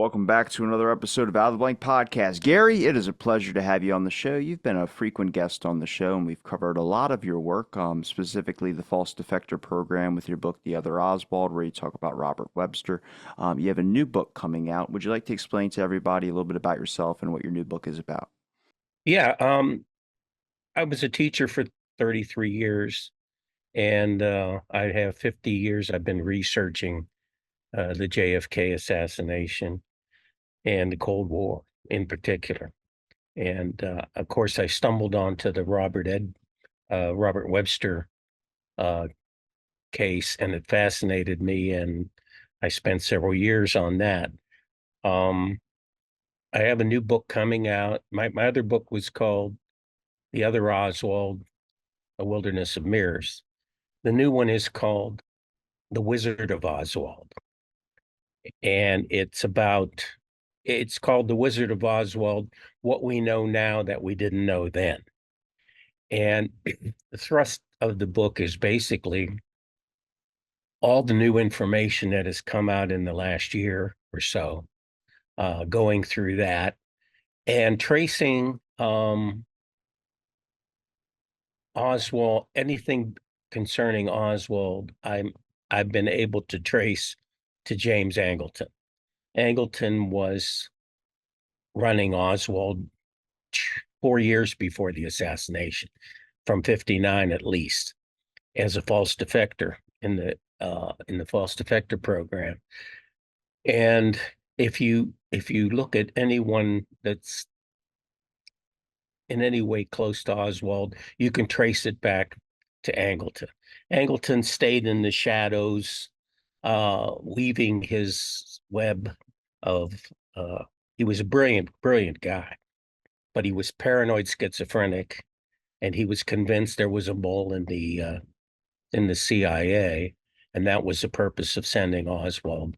Welcome back to another episode of Out of the Blank Podcast. Gary, it is a pleasure to have you on the show. You've been a frequent guest on the show, and we've covered a lot of your work, specifically the False Defector program with your book, The Other Oswald, where you talk about Robert Webster. You have a new book coming out. Would you like to explain to everybody a little bit about yourself and what your new book is about? Yeah, I was a teacher for 33 years, and I have 50 years I've been researching the JFK assassination and the Cold War in particular. And of course, I stumbled onto the Robert Webster uh, case, and it fascinated me, and I spent several years on that. Um, I have a new book coming out. My other book was called The Other Oswald, A Wilderness of Mirrors. The new one is called The Wizard of Oswald. And it's called The Wizard of Oswald, What We Know Now That We Didn't Know Then. And the thrust of the book is basically all the new information that has come out in the last year or so, going through that and tracing Oswald, anything concerning Oswald, I've been able to trace to James Angleton. Angleton was running Oswald 4 years before the assassination, from 59 at least, as a false defector in the false defector program. And if you look at anyone that's in any way close to Oswald, you can trace it back to Angleton. Angleton stayed in the shadows, weaving his web of. He was a brilliant, brilliant guy, but he was paranoid schizophrenic, and he was convinced there was a mole in the CIA, and that was the purpose of sending Oswald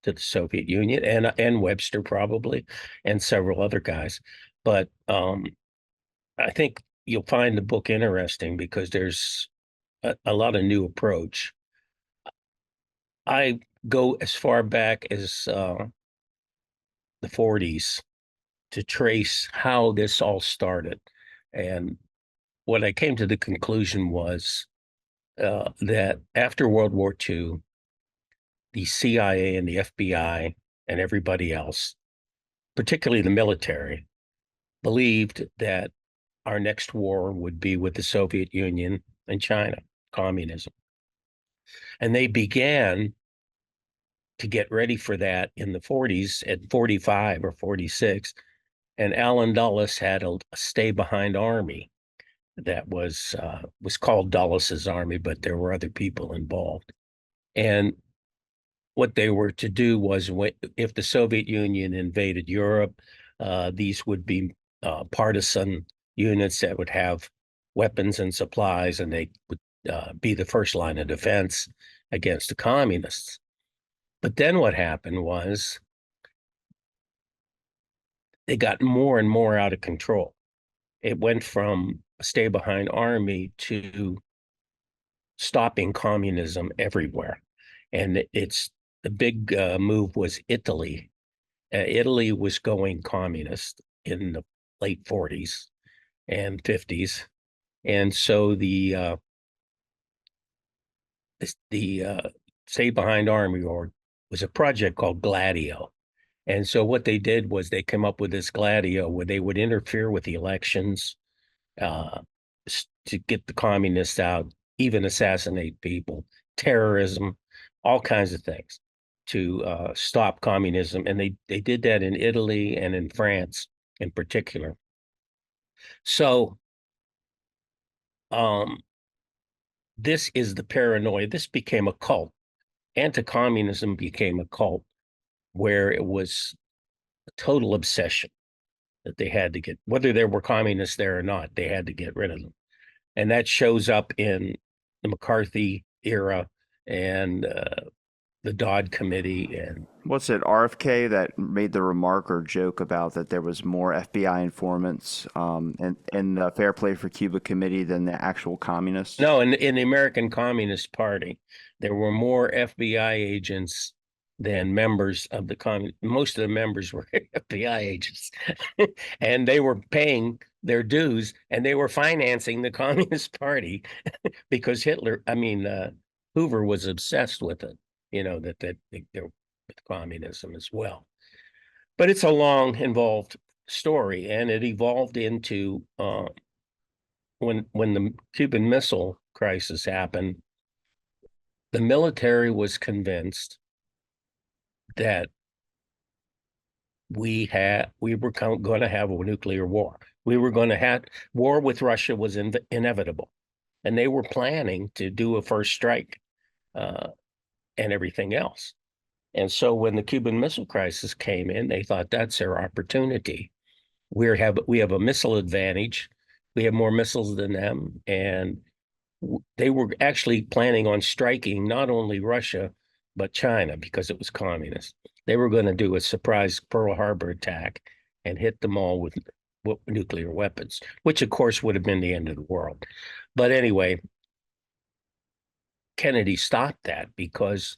to the Soviet Union, and Webster probably, and several other guys. But I think you'll find the book interesting because there's a lot of new approach. I go as far back as the 40s to trace how this all started. And what I came to the conclusion was that after World War II, the CIA and the FBI and everybody else, particularly the military, believed that our next war would be with the Soviet Union and China, communism. And they began to get ready for that in the 40s at 45 or 46. And Allen Dulles had a stay behind army that was called Dulles' army, but there were other people involved. And what they were to do was, if the Soviet Union invaded Europe, these would be partisan units that would have weapons and supplies, and they would be the first line of defense against the communists. But then what happened was they got more and more out of control. It went from a stay behind army to stopping communism everywhere. And the big move was Italy. Italy was going communist in the late 40s and 50s. And so the Stay Behind Army or was a project called Gladio. And so what they did was they came up with this Gladio where they would interfere with the elections uh, to get the communists out, even assassinate people, terrorism, all kinds of things to stop communism. And they did that in Italy and in France in particular. So um, this is the paranoia. This became a cult. Anti-communism became a cult where it was a total obsession that they had to get, whether there were communists there or not, they had to get rid of them. And that shows up in the McCarthy era and the Dodd Committee. And What's it, RFK, that made the remark or joke about that there was more FBI informants in the Fair Play for Cuba committee than the actual communists? no, in the American Communist Party, there were more FBI agents than members of the communist. Most of the members were FBI agents, and they were paying their dues, and they were financing the Communist Party because Hoover was obsessed with it. With communism as well. But it's a long, involved story, and it evolved into when the Cuban Missile Crisis happened. The military was convinced that we were going to have a nuclear war. We were going to have war with Russia was inevitable, and they were planning to do a first strike and everything else. And so when the Cuban Missile Crisis came in, they thought that's their opportunity. We have a missile advantage. We have more missiles than them, and they were actually planning on striking not only Russia but China because it was communist. They were going to do a surprise Pearl Harbor attack and hit them all with nuclear weapons, which of course would have been the end of the world. But anyway, Kennedy stopped that because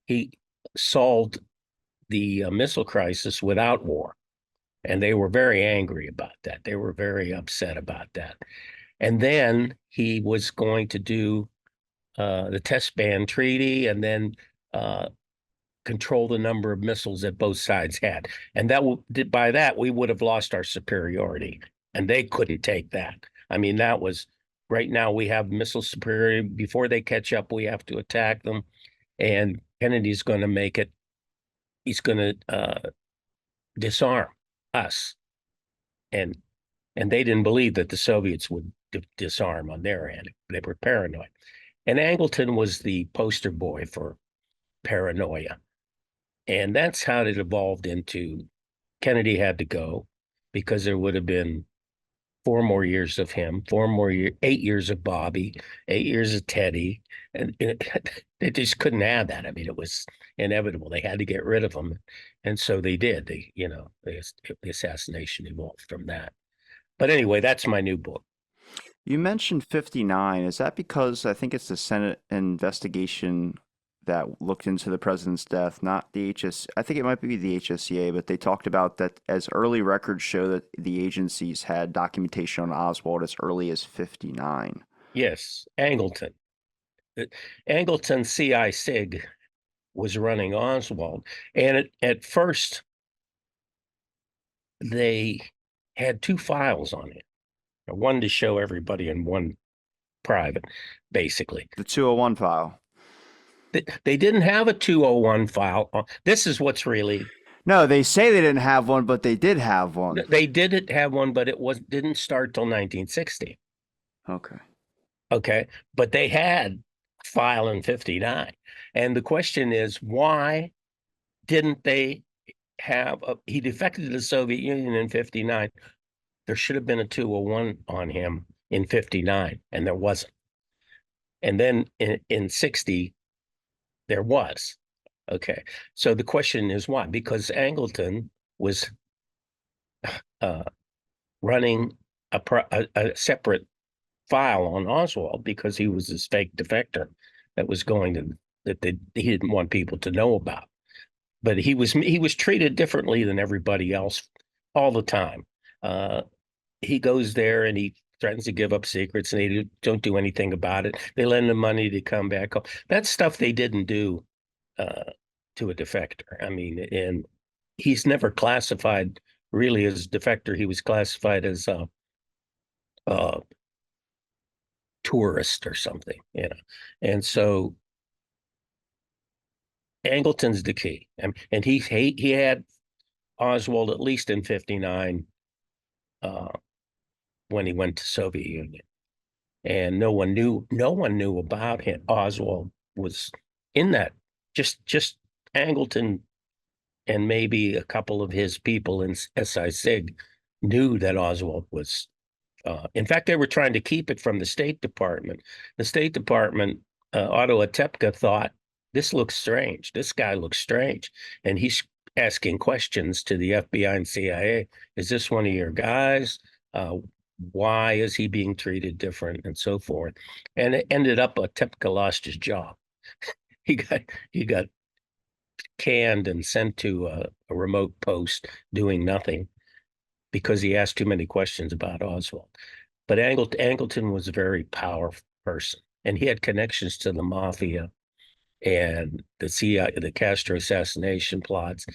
he solved the missile crisis without war. And they were very angry about that. They were very upset about that. And then he was going to do the test ban treaty and then control the number of missiles that both sides had. And by that, we would have lost our superiority. And they couldn't take that. I mean, that was right now we have missile superiority. Before they catch up, we have to attack them. And Kennedy's going to make it. He's going to disarm us. And they didn't believe that the Soviets would disarm on their end. They were paranoid. And Angleton was the poster boy for paranoia. And that's how it evolved into Kennedy had to go because there would have been 4 more years of him, 8 years of Bobby, 8 years of Teddy. And they just couldn't have that. I mean, it was inevitable. They had to get rid of him. And so they did. The assassination evolved from that. But anyway, that's my new book. You mentioned 59. Is that because I think it's the Senate investigation that looked into the president's death, not the I think it might be the HSCA, but they talked about that as early records show that the agencies had documentation on Oswald as early as 59. Yes, Angleton. Angleton CI SIG was running Oswald. And at first, they had 2 files on it. One to show everybody and one private, basically. The 201 file. They didn't have a 201 file. This is what's really... No, they say they didn't have one, but they did have one. They didn't have one, but it didn't start till 1960. Okay. But they had a file in 59. And the question is, why didn't they have... he defected to the Soviet Union in 59. There should have been a 201 on him in 59, and there wasn't. And then in 60, there was. Okay. So the question is why? Because Angleton was running a separate file on Oswald because he was this fake defector that was he didn't want people to know about. But he was treated differently than everybody else all the time. He goes there and he threatens to give up secrets, and they don't do anything about it. They lend him money to come back home. That's stuff they didn't do to a defector. I mean, and he's never classified really as a defector. He was classified as a tourist or something, And so Angleton's the key. And he had Oswald at least in 59 when he went to Soviet Union. And no one knew about him. Oswald was in that. Just Angleton and maybe a couple of his people in SI SIG knew that Oswald was. In fact, they were trying to keep it from the State Department. The State Department, Otto Otepka, thought, this looks strange. This guy looks strange. And he's asking questions to the FBI and CIA. Is this one of your guys? Why is he being treated different, and so forth? And it ended up Otepka lost his job. He got canned and sent to a remote post doing nothing because he asked too many questions about Oswald. But Angleton was a very powerful person, and he had connections to the mafia and the CIA, the Castro assassination plots,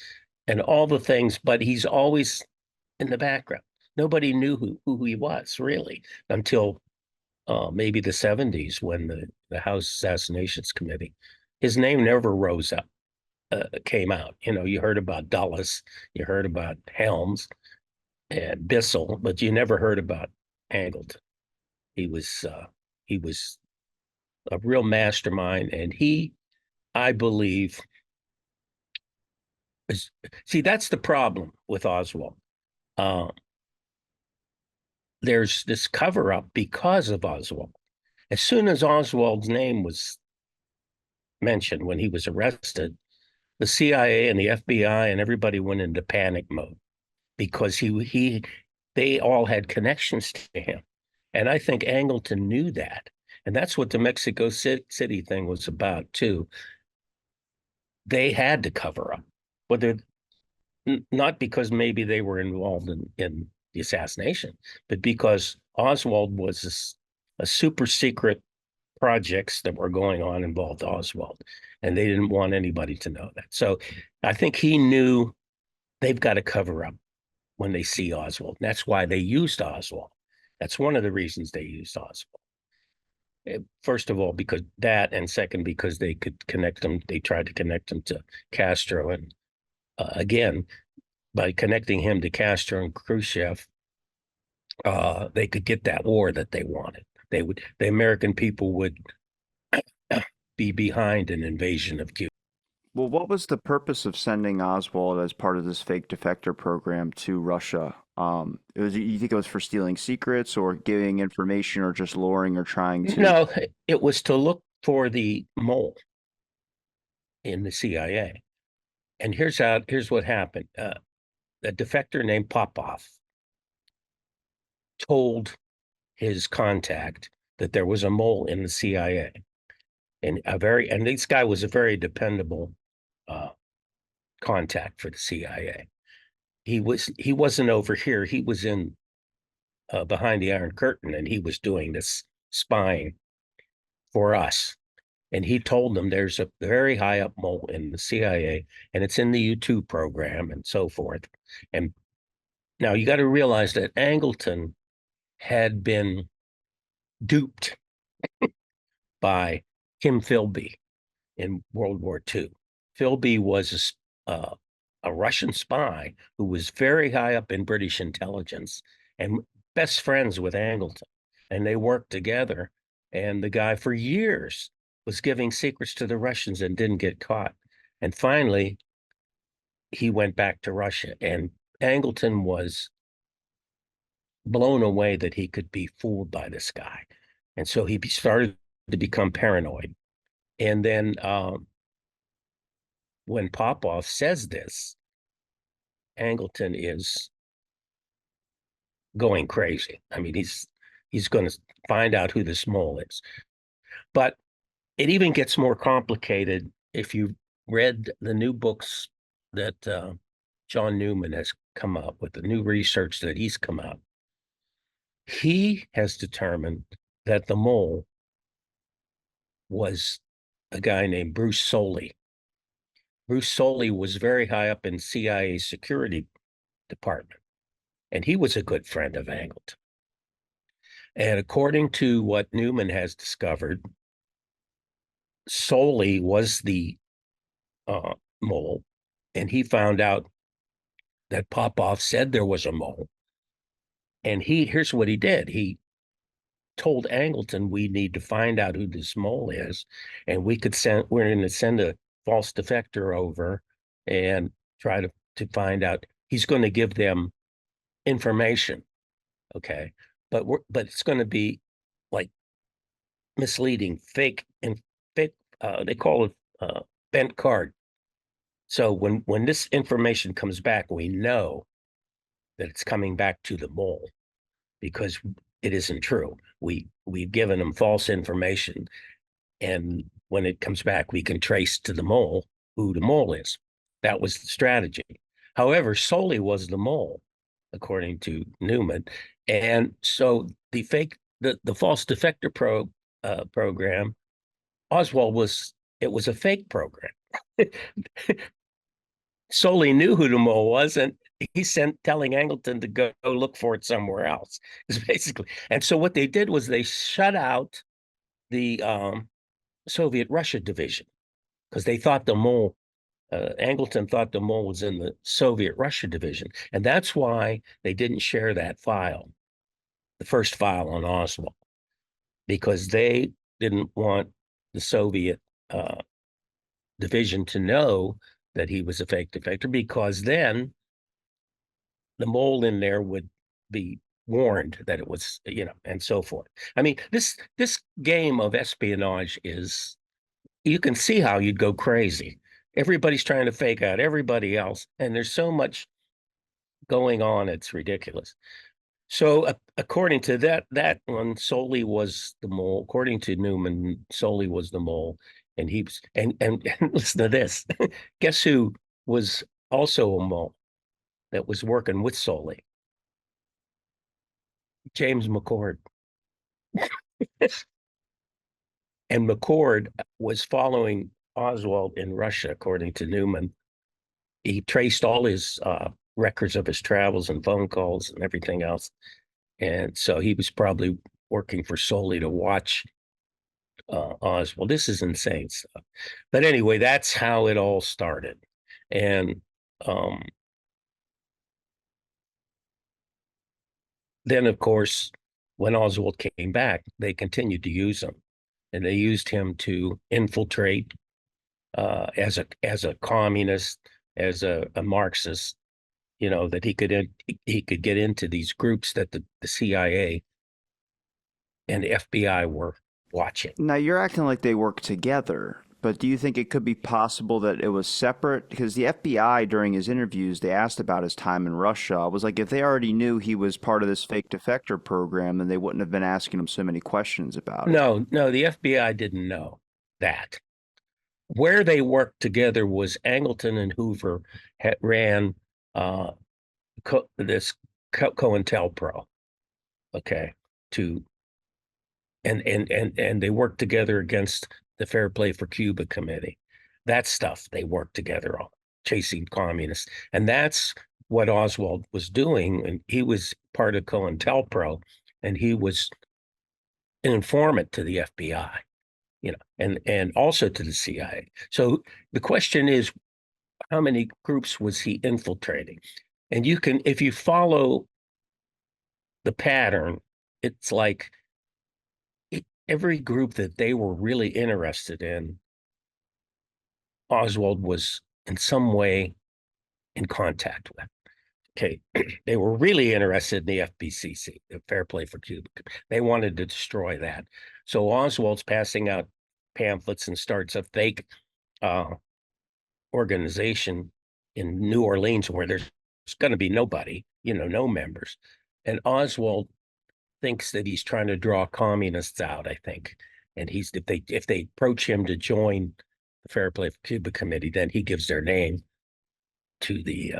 and all the things. But he's always in the background. Nobody knew who he was really until maybe the 70s when the House Assassinations Committee. His name never rose up, came out. You know, you heard about Dulles, you heard about Helms and Bissell, but you never heard about Angleton. He was a real mastermind, and he, I believe, is, see, that's the problem with Oswald. Uh, there's this cover up because of Oswald. As soon as Oswald's name was mentioned when he was arrested, the CIA and the FBI and everybody went into panic mode because they all had connections to him. And I think Angleton knew that. And that's what the Mexico City thing was about, too. They had to cover up, whether not because maybe they were involved in the assassination, but because Oswald was a super secret projects that were going on involved Oswald, and they didn't want anybody to know that. So I think he knew they've got to cover up when they see Oswald. And that's why they used Oswald. That's one of the reasons they used Oswald. First of all, because that, and second, because they could connect them. They tried to connect him to Castro, and again, by connecting him to Castro and Khrushchev, they could get that war that they wanted. The American people would be behind an invasion of Cuba. Well, what was the purpose of sending Oswald as part of this fake defector program to Russia? You think it was for stealing secrets or giving information or just luring or trying to? No, it was to look for the mole in the CIA. And here's what happened. A defector named Popov told his contact that there was a mole in the CIA. And this guy was a very dependable contact for the CIA. He wasn't over here. He was in behind the Iron Curtain, and he was doing this spying for us. And he told them there's a very high up mole in the CIA, and it's in the U-2 program and so forth. And now you got to realize that Angleton had been duped by Kim Philby in World War II. Philby was a Russian spy who was very high up in British intelligence and best friends with Angleton. And they worked together. And the guy for years was giving secrets to the Russians and didn't get caught. And finally, he went back to Russia. And Angleton was blown away that he could be fooled by this guy. And so he started to become paranoid. And then when Popov says this, Angleton is going crazy. I mean, he's going to find out who this mole is. But it even gets more complicated if you read the new books that John Newman has come out with, the new research that he's come out. He has determined that the mole was a guy named Bruce Soley. Bruce Soley was very high up in CIA security department, and he was a good friend of Angleton. And according to what Newman has discovered, Soley was the mole, and he found out that Popov said there was a mole. And here's what he did. He told Angleton, we need to find out who this mole is, and we're going to send a false defector over and try to find out. He's going to give them information, okay? But it's going to be like misleading, fake, and fake. They call it bent card. So when this information comes back, we know that it's coming back to the mole because it isn't true. We've given them false information, and when it comes back, we can trace to the mole who the mole is. That was the strategy. However, Soley was the mole, according to Newman. And so the false defector program, Oswald it was a fake program. Solely knew who the mole was, and he sent telling Angleton to go look for it somewhere else. Is basically, and so what they did was they shut out the Soviet Russia division because they thought the mole. Angleton thought the mole was in the Soviet Russia division, and that's why they didn't share that file, the first file on Oswald, because they didn't want the Soviet division to know that he was a fake defector, because then the mole in there would be warned that it was, and so forth. I mean, this game of espionage is, you can see how you'd go crazy. Everybody's trying to fake out everybody else, and there's so much going on, it's ridiculous. So according to that one, Soley was the mole. According to Newman, Soley was the mole, and he was, and listen to this. Guess who was also a mole that was working with Soley? James McCord. And McCord was following Oswald in Russia, according to Newman. He traced all his records of his travels and phone calls and everything else. And so he was probably working for Soley to watch Oswald. This is insane stuff. But anyway, that's how it all started. And then, of course, when Oswald came back, they continued to use him. And they used him to infiltrate as a communist, as a Marxist, that he could get into these groups that the CIA and the FBI were watching. Now, you're acting like they work together, but do you think it could be possible that it was separate? Because the FBI, during his interviews, they asked about his time in Russia. I was like, if they already knew he was part of this fake defector program, then they wouldn't have been asking him so many questions about it. No, the FBI didn't know that. Where they worked together was Angleton and Hoover ran this COINTELPRO, okay, and they worked together against the Fair Play for Cuba Committee. That stuff they worked together on, chasing communists. And that's what Oswald was doing. And he was part of COINTELPRO, and he was an informant to the FBI, and also to the CIA. So the question is, how many groups was he infiltrating? And you can, if you follow the pattern, it's like every group that they were really interested in, Oswald was in some way in contact with. Okay, they were really interested in the FPCC, the Fair Play for Cuba. They wanted to destroy that. So Oswald's passing out pamphlets and starts a fake organization in New Orleans where there's going to be nobody, no members. And Oswald thinks that he's trying to draw communists out, I think. And if they approach him to join the Fair Play for Cuba Committee, then he gives their name to the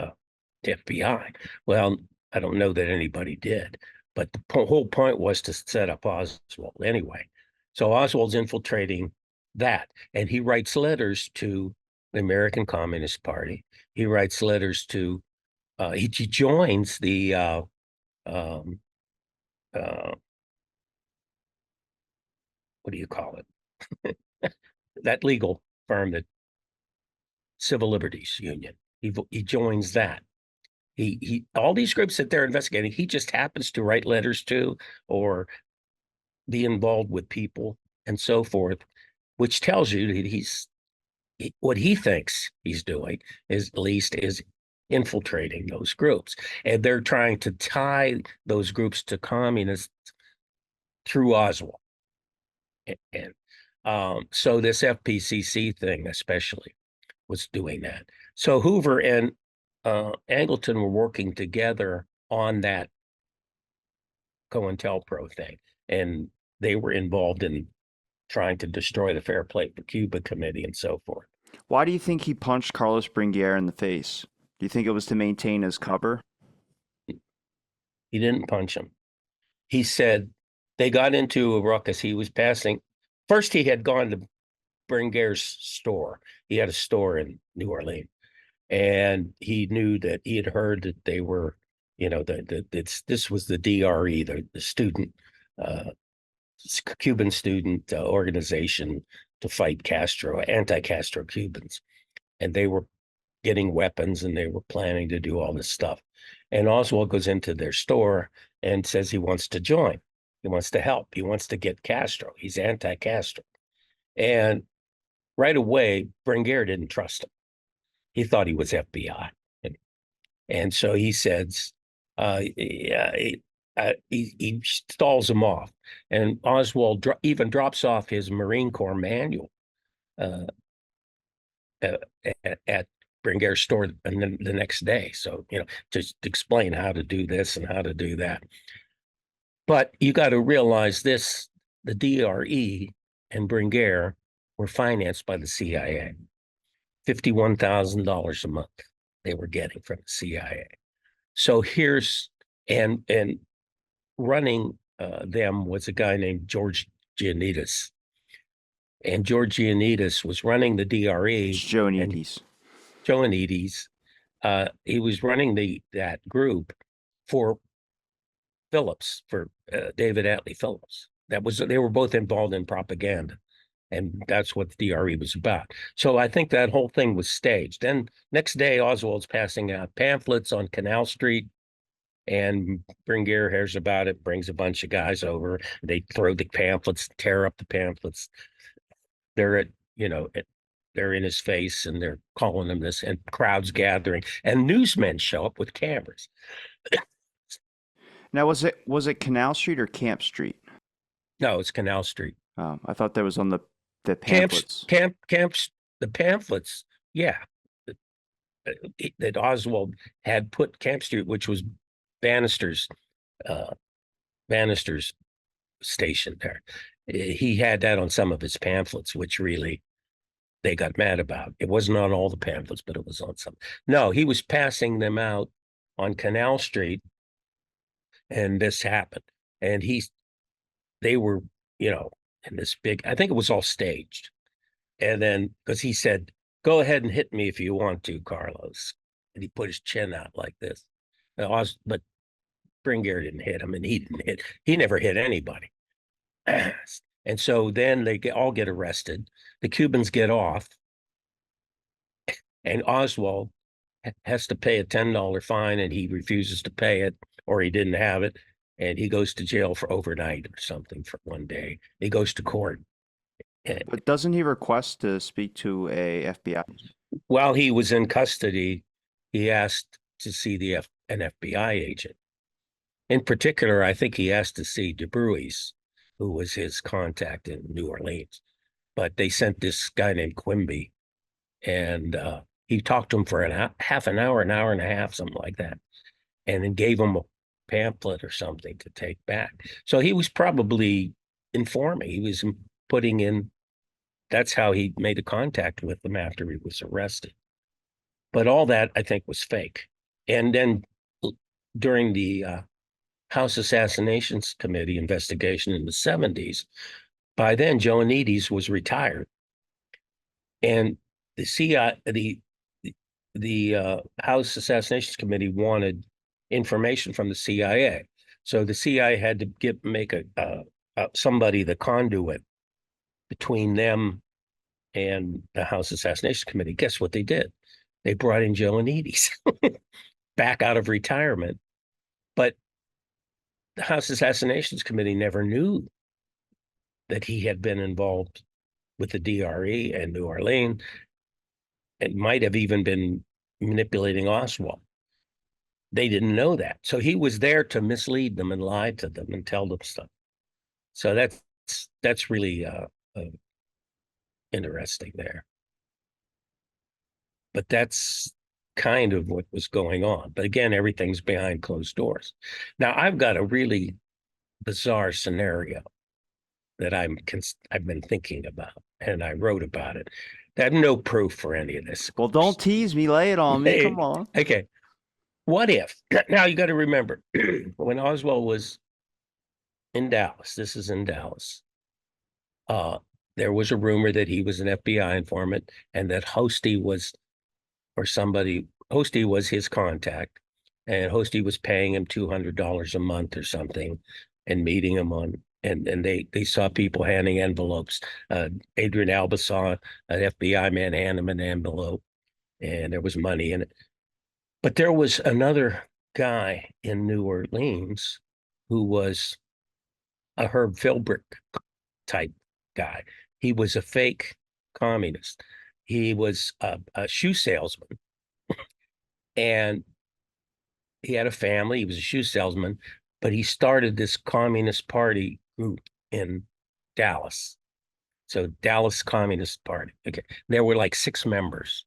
FBI. Well, I don't know that anybody did, but the whole point was to set up Oswald anyway. So Oswald's infiltrating that, and he writes letters to the American Communist Party. He writes letters to, he joins the, what do you call it? That legal firm, that Civil Liberties Union. He joins that. He all these groups that they're investigating, he just happens to write letters to or be involved with people and so forth, which tells you that what he thinks he's doing is at least is infiltrating those groups. And they're trying to tie those groups to communists through Oswald. And so this FPCC thing especially was doing that. So Hoover and Angleton were working together on that COINTELPRO thing, and they were involved in trying to destroy the Fair Play for Cuba Committee and so forth. Why do you think he punched Carlos Bringuier in the face? Do you think it was to maintain his cover? He didn't punch him. He said they got into a ruckus. He was passing. First, he had gone to Bringuier's store. He had a store in New Orleans, and he knew that he had heard that they were, this was the DRE, the student, uh, Cuban student organization to fight Castro, anti-Castro Cubans, and they were getting weapons and they were planning to do all this stuff. And Oswald goes into their store and says he wants to join. He wants to help. He wants to get Castro. He's anti-Castro. And right away, Bringuier didn't trust him. He thought he was FBI. And so he says, he stalls him off. And Oswald even drops off his Marine Corps manual uh, at Bringuier's store and then the next day. So, just to explain how to do this and how to do that. But you got to realize this, the DRE and Bringuier were financed by the CIA. $51,000 a month they were getting from the CIA. So and running them was a guy named George Giannitas. And George Giannitas was running the DRE. It's Joanides. Joanides. He was running that group for Phillips, for David Atlee Phillips. They were both involved in propaganda, and that's what the DRE was about. So I think that whole thing was staged. Then next day, Oswald's passing out pamphlets on Canal Street, and Bringuier hears about it, brings a bunch of guys over. They throw the pamphlets, tear up the pamphlets. They're they're in his face and they're calling him this, and crowds gathering, and newsmen show up with cameras. Now, was it Canal Street or Camp Street? No, it's Canal Street. I thought that was on the pamphlets. Camps, the pamphlets, yeah. That Oswald had put Camp Street, which was Bannister's station there. He had that on some of his pamphlets, which really they got mad about. It wasn't on all the pamphlets, but it was on some. No, he was passing them out on Canal Street, and this happened. And they were, in this big, I think it was all staged. And then, because he said, go ahead and hit me if you want to, Carlos. And he put his chin out like this. But Bringuier didn't hit him, and he never hit anybody. And so then they all get arrested. The Cubans get off, and Oswald has to pay a $10 fine, and he refuses to pay it, or he didn't have it, and he goes to jail for overnight or something for one day. He goes to court. But doesn't he request to speak to a FBI? While he was in custody, he asked to see an FBI agent. In particular, I think he asked to see DeBruys, who was his contact in New Orleans. But they sent this guy named Quimby, and he talked to him for half an hour and a half, something like that, and then gave him a pamphlet or something to take back. So he was probably informing. He was putting in. That's how he made a contact with them after he was arrested. But all that, I think, was fake. And then during the House Assassinations Committee investigation in the 70s, by then Joanides was retired, and the CIA, the House Assassinations Committee wanted information from the CIA, so the CIA had to make somebody the conduit between them and the House Assassination Committee. Guess what they did? They brought in Joanides back out of retirement, but the House Assassinations Committee never knew that he had been involved with the DRE and New Orleans. It might have even been manipulating Oswald. They didn't know that. So he was there to mislead them and lie to them and tell them stuff. So that's really interesting there. But that's kind of what was going on. But again, everything's behind closed doors. Now, I've got a really bizarre scenario that I've been thinking about, and I wrote about it. I have no proof for any of this, of Well, course. don't tease me. Lay it on me. Come Hey, on. okay. What if now you got to remember when Oswald was in Dallas, this is in Dallas, uh, there was a rumor that he was an FBI informant and that Hosty was, or somebody, Hosty was his contact, and Hosty was paying him $200 a month or something and meeting him on, and they saw people handing envelopes. Adrian Alba saw an FBI man hand him an envelope, and there was money in it. But there was another guy in New Orleans who was a Herb Philbrick type guy. He was a fake communist. He was a shoe salesman, and he had a family. He was a shoe salesman, but he started this Communist Party group in Dallas. So Dallas Communist Party. Okay, there were like 6 members,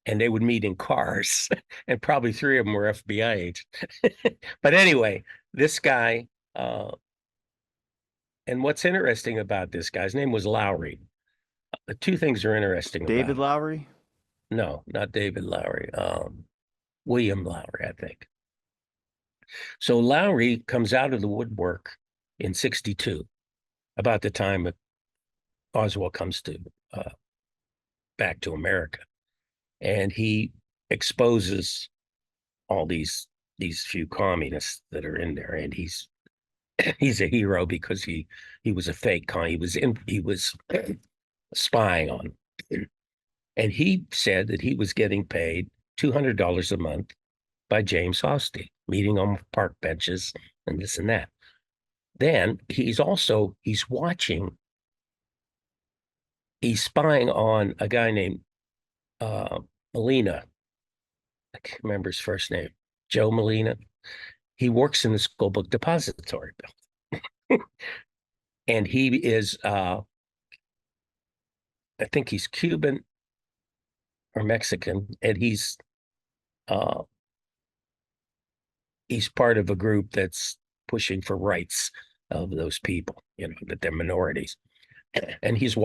and they would meet in cars, and probably 3 of them were FBI agents. But anyway, this guy, and what's interesting about this guy's name was Lowry. The 2 things are interesting about David him. Lowry? No, not David Lowry. William Lowry, I think. So Lowry comes out of the woodwork in 62, about the time that Oswald comes to back to America, and he exposes all these few communists that are in there, and he's a hero because he was a fake con. He was spying on him. And he said that he was getting paid $200 a month by James Hosty, meeting on park benches and this and that. Then he's watching, he's spying on a guy named Molina. I can't remember his first name. Joe Molina. He works in the school book depository building. And he is, I think he's Cuban or Mexican, and he's part of a group that's pushing for rights of those people, that they're minorities. And he's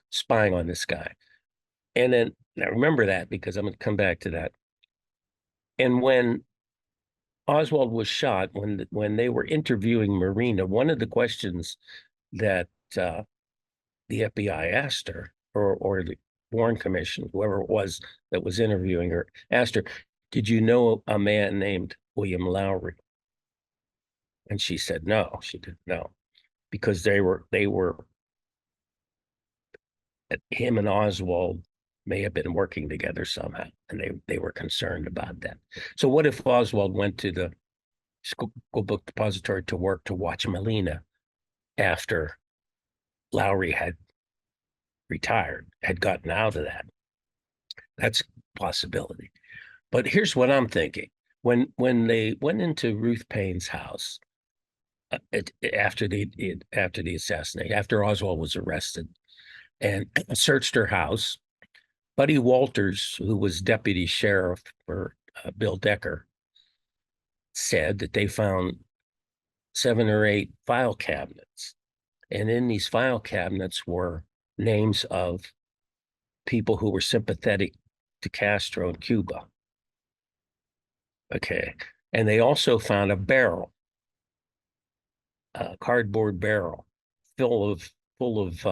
spying on this guy. And then I remember that because I'm going to come back to that. And when Oswald was shot, when they were interviewing Marina, one of the questions that the FBI asked her, or the Warren Commission, whoever it was that was interviewing her, asked her, "Did you know a man named William Lowry?" And she said no, she didn't know, because they were him and Oswald may have been working together somehow, and they were concerned about that. So what if Oswald went to the school book depository to work to watch Molina after Lowry had retired, had gotten out of that? That's a possibility. But here's what I'm thinking. When they went into Ruth Paine's house after the assassination, after Oswald was arrested, and searched her house, Buddy Walters, who was deputy sheriff for Bill Decker, said that they found 7 or 8 file cabinets. And in these file cabinets were names of people who were sympathetic to Castro in Cuba. Okay. And they also found a barrel, a cardboard barrel full of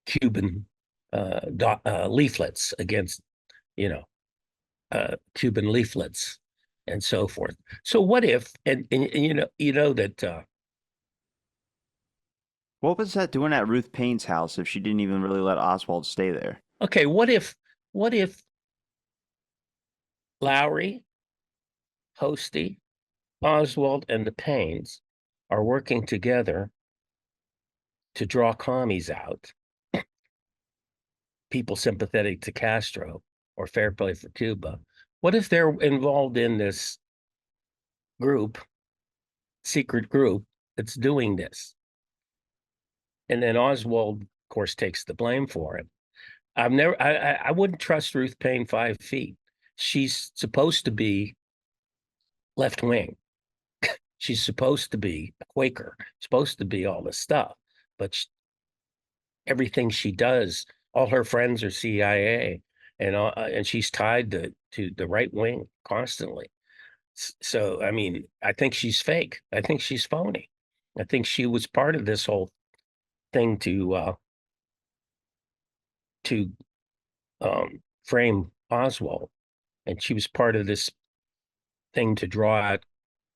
Cuban leaflets against, Cuban leaflets and so forth. So what if, and that What was that doing at Ruth Paine's house if she didn't even really let Oswald stay there? okay, what if Lowry, Hosty, Oswald, and the Paines are working together to draw commies out, people sympathetic to Castro or fair play for Cuba? What if they're involved in this secret group that's doing this? And then Oswald, of course, takes the blame for it. I wouldn't trust Ruth Paine 5 feet. She's supposed to be left wing. She's supposed to be a Quaker, supposed to be all this stuff, but everything she does, all her friends are CIA, and she's tied to the right wing constantly. So, I mean, I think she's fake. I think she's phony. I think she was part of this whole thing to frame Oswald, and she was part of this thing to draw out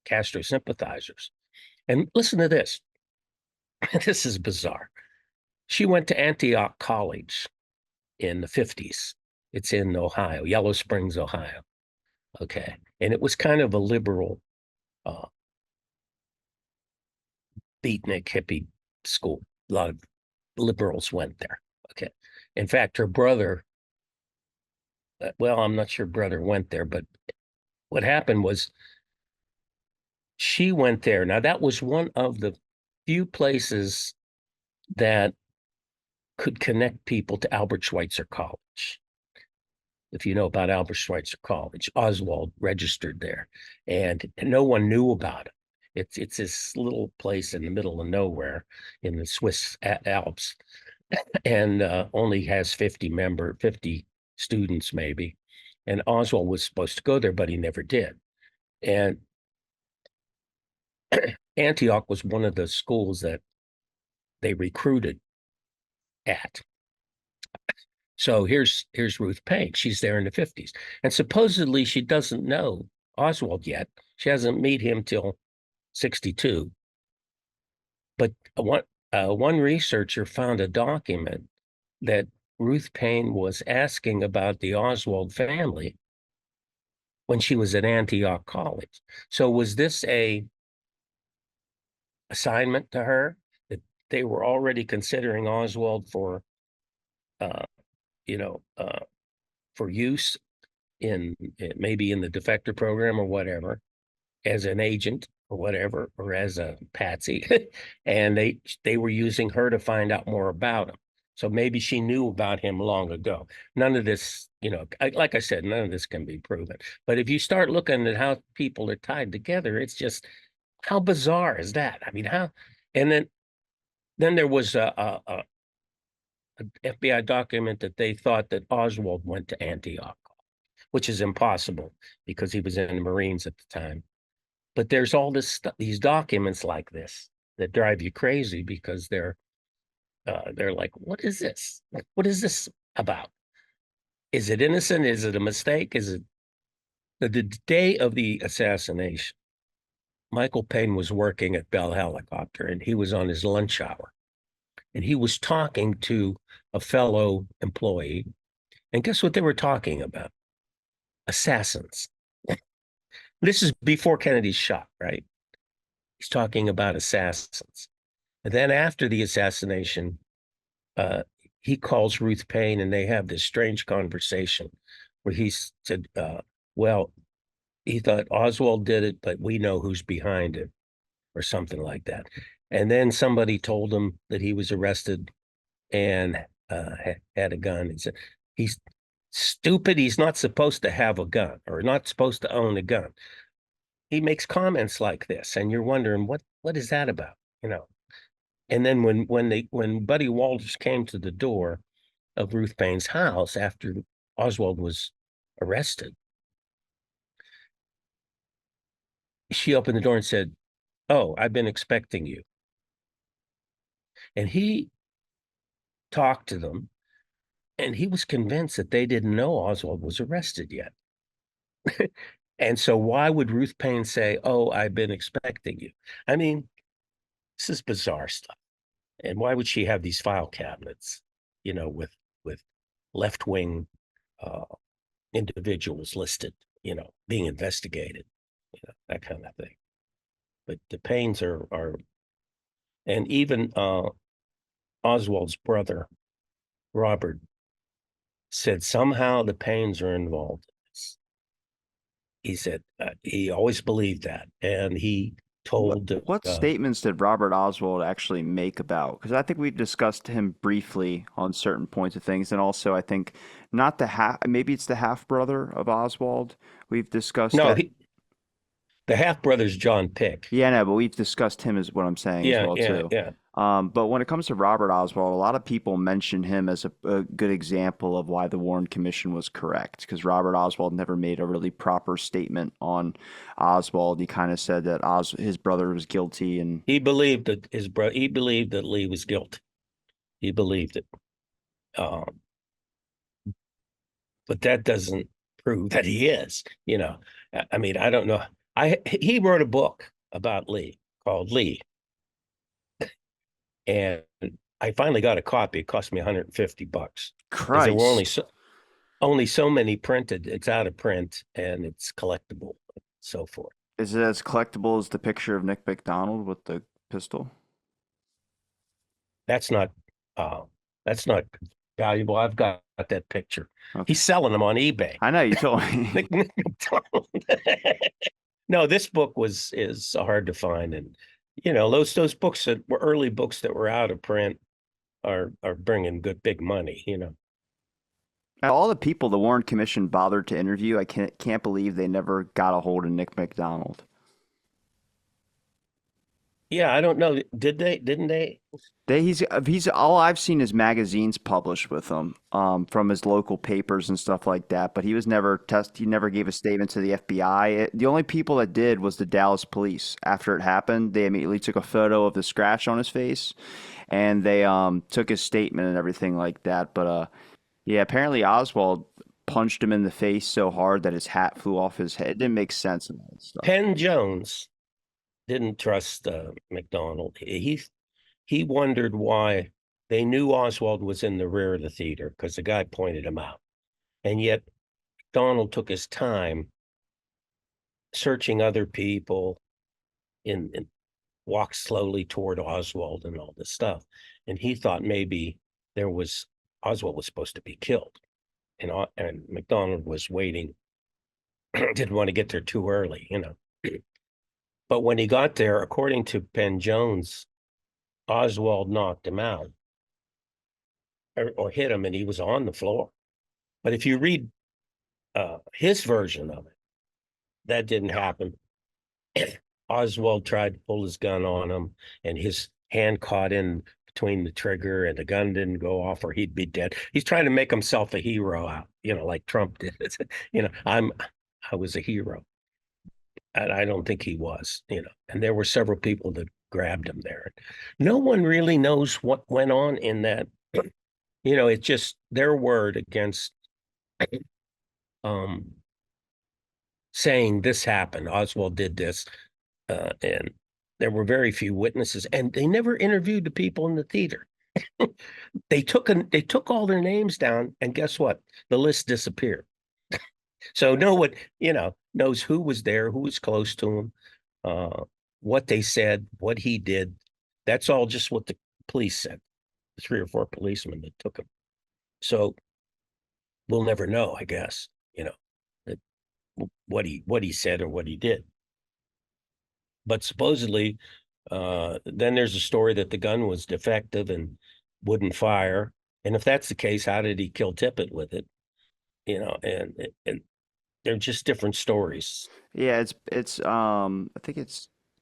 Castro sympathizers. And listen to this. This is bizarre. She went to Antioch College in the 50s. It's in Ohio, Yellow Springs, Ohio. Okay. And it was kind of a liberal, uh, beatnik hippie school. A lot of liberals went there. Okay. In fact, her brother, well, I'm not sure brother went there, but what happened was she went there. Now, that was one of the few places that could connect people to Albert Schweitzer College. If you know about Albert Schweitzer College, Oswald registered there, and no one knew about it. It's this little place in the middle of nowhere in the Swiss Alps, and only has 50 students maybe. And Oswald was supposed to go there, but he never did. And Antioch was one of the schools that they recruited at. So here's Ruth Paine. She's there in the 50s. And supposedly she doesn't know Oswald yet. She hasn't met him till 62. But one researcher found a document that Ruth Paine was asking about the Oswald family when she was at Antioch College. So was this a assignment to her that they were already considering Oswald for uh, you know, for use in maybe in the defector program or whatever, as an agent or whatever, or as a patsy, and they were using her to find out more about him. So maybe she knew about him long ago. None of this, like I said, none of this can be proven. But if you start looking at how people are tied together, it's just how bizarre is that? I mean, how? And then there was a FBI document that they thought that Oswald went to Antioch, which is impossible because he was in the Marines at the time. But there's all this these documents like this that drive you crazy because they're like, what is this? Like, what is this about? Is it innocent? Is it a mistake? Is it the day of the assassination? Michael Paine was working at Bell Helicopter and he was on his lunch hour and he was talking to a fellow employee. And guess what they were talking about? Assassins. This is before Kennedy's shot, right? He's talking about assassins. And then after the assassination, uh, he calls Ruth Paine and they have this strange conversation where he said, well, he thought Oswald did it, but we know who's behind it, or something like that. And then somebody told him that he was arrested and had a gun. He said, he's stupid. He's not supposed to have a gun or not supposed to own a gun. He makes comments like this, and you're wondering what is that about, you know? And then when Buddy Walters came to the door of Ruth Paine's house after Oswald was arrested, she opened the door and said, "Oh, I've been expecting you." And he talked to them, and he was convinced that they didn't know Oswald was arrested yet. And so why would Ruth Paine say, "Oh, I've been expecting you"? I mean, this is bizarre stuff. And why would she have these file cabinets, with left-wing uh, individuals listed, being investigated, that kind of thing. But the Paines are, and even Oswald's brother, Robert, said somehow the Paines are involved in this. He said he always believed that, and he told What statements did Robert Oswald actually make about? Because I think we've discussed him briefly on certain points of things, and also I think not the half, maybe it's the half brother of Oswald. We've discussed no, that. the half brother's John Pick. Yeah, no, but we've discussed him as what I'm saying as Yeah, well yeah, too. yeah. But when it comes to Robert Oswald, a lot of people mention him as a good example of why the Warren Commission was correct, because Robert Oswald never made a really proper statement on Oswald. He kind of said that his brother was guilty, and He believed that he believed that Lee was guilty. He believed it. Um, but that doesn't prove that he is, you know. I mean, I don't know. He wrote a book about Lee called Lee, and I finally got a copy. It cost me $150 because there were Christ, only so many printed. It's out of print and it's collectible, and so forth. is it as collectible as the picture of Nick McDonald with the pistol? That's not uh that's not valuable. I've got that picture. Okay, He's selling them on eBay. I know you told me. Nick McDonald. No, this book is hard to find, and those books that were early books that were out of print are bringing good big money. All the people the Warren Commission bothered to interview, I can't believe they never got a hold of Nick McDonald. Yeah, I don't know. Did they? Didn't they? He's all I've seen is magazines published with him, from his local papers and stuff like that. But he was never test. He never gave a statement to the FBI. The only people that did was the Dallas police. After it happened, they immediately took a photo of the scratch on his face, and they took his statement and everything like that. But yeah, apparently Oswald punched him in the face so hard that his hat flew off his head. It didn't make sense and all that stuff. Penn Jones didn't trust McDonald. He wondered why they knew Oswald was in the rear of the theater because the guy pointed him out, and yet McDonald took his time searching other people and walked slowly toward Oswald and all this stuff. And he thought maybe there was Oswald was supposed to be killed, and McDonald was waiting, didn't want to get there too early. But when he got there, according to Penn Jones, Oswald knocked him out or hit him, and he was on the floor. But if you read his version of it, that didn't happen. Oswald tried to pull his gun on him, and his hand caught in between the trigger, and the gun didn't go off, or he'd be dead. He's trying to make himself a hero out, like Trump did. I was a hero, and I don't think he was. And there were several people that grabbed him there. No one really knows what went on in that. It's just their word against saying this happened. Oswald did this, and there were very few witnesses, and they never interviewed the people in the theater. They took all their names down, and guess what? The list disappeared. So no one, knows who was there, who was close to him, what they said, what he did. That's all just what the police said. 3 or 4 policemen that took him. So we'll never know, I guess, what he said or what he did. But supposedly, then there's a story that the gun was defective and wouldn't fire. And if that's the case, how did he kill Tippit with it? And they're just different stories. Yeah, I think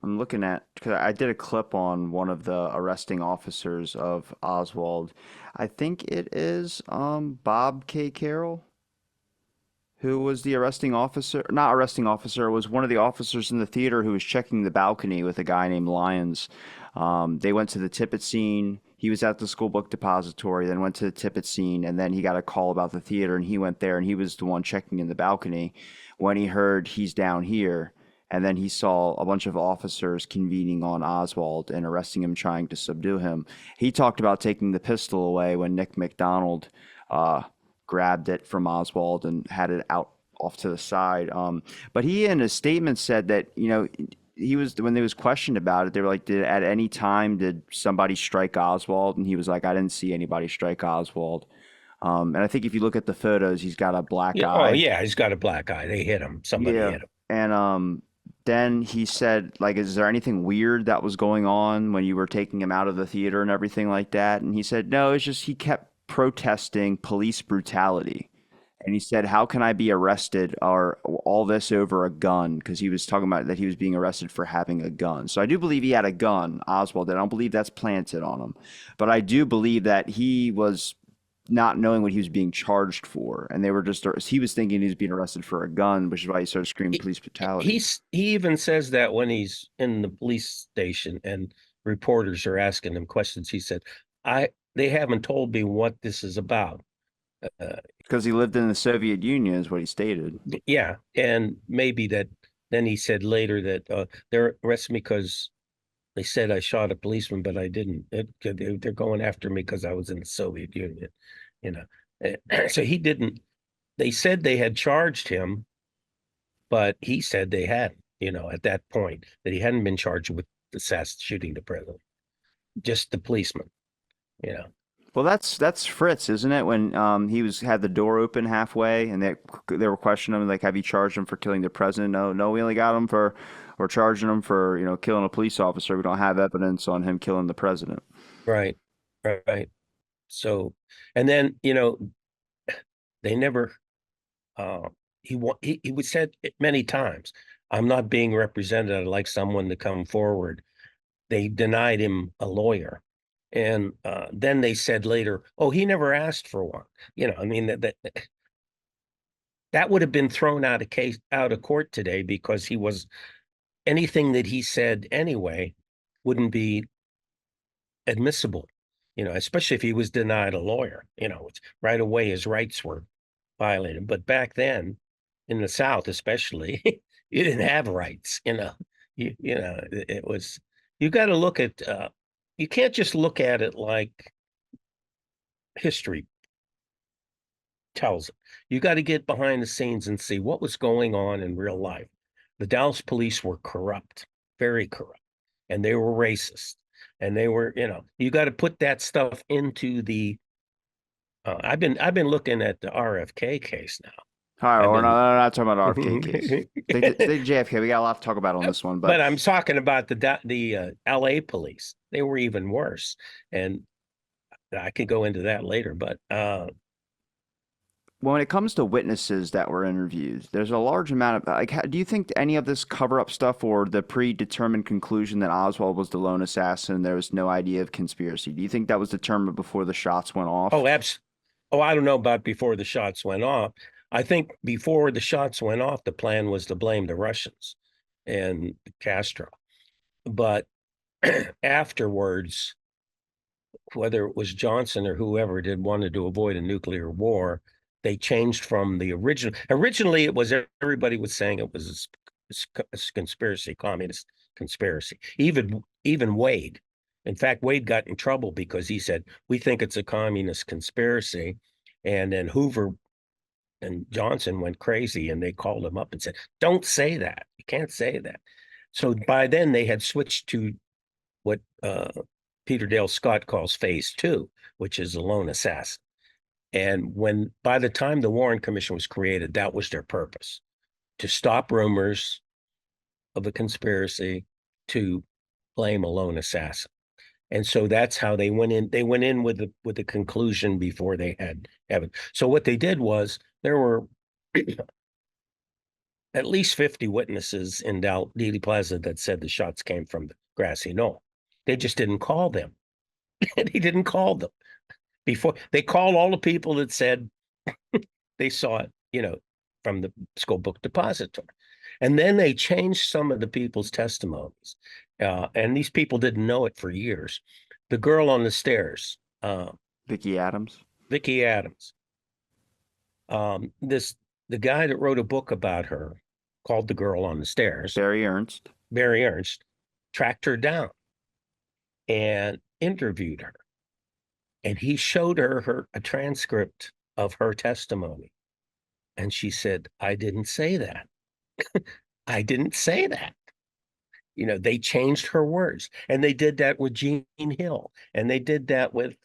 I'm looking at, because I did a clip on one of the arresting officers of Oswald. I think it is Bob K. Carroll, who was the arresting officer, not arresting officer, was one of the officers in the theater who was checking the balcony with a guy named Lyons. They went to the Tippit scene. He was at the school book depository, then went to the Tippit scene, and then he got a call about the theater, and he went there, and he was the one checking in the balcony when he heard he's down here. And then he saw a bunch of officers convening on Oswald and arresting him, trying to subdue him. He talked about taking the pistol away when Nick McDonald uh, grabbed it from Oswald and had it out off to the side. But he, in his statement, said that he was, when they was questioned about it, they were like, "Did at any time did somebody strike Oswald?" And he was like, "I didn't see anybody strike Oswald." And I think if you look at the photos, he's got a black Oh eye. yeah, he's got a black eye. They hit him. Somebody Yeah. hit him. And then he said, like, "Is there anything weird that was going on when you were taking him out of the theater and everything like that?" And he said, "No, it's just he kept protesting police brutality." And he said, "How can I be arrested or all this over a gun?" Because he was talking about that he was being arrested for having a gun. So I do believe he had a gun, Oswald. And I don't believe that's planted on him, but I do believe that he was not knowing what he was being charged for, and they were just he was thinking he was being arrested for a gun, which is why he started screaming He, police brutality. he even says that when he's in the police station and reporters are asking him questions. He said, "I they haven't told me what this is about." Uh, Because he lived in the Soviet Union, is what he stated. yeah, and maybe that. Then he said later that they're arresting me because they said I shot a policeman, but I didn't. They're going after me because I was in the Soviet Union, you know. So he didn't. They said they had charged him, but he said they hadn't. At that point, that he hadn't been charged with shooting the president, just the policeman. You know, Well, that's Fritz, isn't it? When he was had the door open halfway, and they were questioning him like, "Have you charged him for killing the president?" No, no, we only got him for, we're charging him for killing a police officer. We don't have evidence on him killing the president. right, right. So, and then they never. Uh, he would said it many times, "I'm not being represented. I'd like someone to come forward." They denied him a lawyer. And then they said later, "Oh, he never asked for one." I mean that would have been thrown out of court today because he was anything that he said anyway wouldn't be admissible. Especially if he was denied a lawyer. Right away his rights were violated. But back then, in the South especially, you didn't have rights. It was you got to look at you can't just look at it like history tells it. You got to get behind the scenes and see what was going on in real life. The Dallas police were corrupt, very corrupt, and they were racist. And they were, you got to put that stuff into the. I've been looking at the RFK case now. All right, I've we're been, not talking about RFK case. Stay JFK. We got a lot to talk about on this one, but but I'm talking about the LA police. They were even worse, and I could go into that later. But when it comes to witnesses that were interviewed, there's a large amount of like. Do you think any of this cover-up stuff or the predetermined conclusion that Oswald was the lone assassin and there was no idea of conspiracy? Do you think that was determined before the shots went oh, off? I don't know about before the shots went off. I think before the shots went off, the plan was to blame the Russians and Castro. But afterwards, whether it was Johnson or whoever did wanted to avoid a nuclear war, they changed from the original. Originally, it was everybody was saying it was a conspiracy, communist conspiracy. Even Wade. In fact, Wade got in trouble because he said, "We think it's a communist conspiracy," and then Hoover and Johnson went crazy and they called him up and said, "Don't say that. You can't say that." So by then they had switched to what Peter Dale Scott calls phase two, which is a lone assassin. And by the time the Warren Commission was created, that was their purpose, to stop rumors of a conspiracy, to blame a lone assassin. And so that's how they went in. They went in with the conclusion before they had evidence. So what they did was there were at least 50 witnesses in Dealey Plaza that said the shots came from the grassy knoll. They just didn't call them. And he didn't call them. Before they called all the people that said they saw it, from the school book depository. And then they changed some of the people's testimonies. And these people didn't know it for years. The girl on the stairs, Vicki Adams. Vicki Adams, the guy that wrote a book about her called The Girl on the Stairs, Barry Ernst. Barry Ernst, tracked her down and interviewed her. And he showed her a transcript of her testimony. And she said, "I didn't say that. I didn't say that." They changed her words. And they did that with Jean Hill. And they did that with,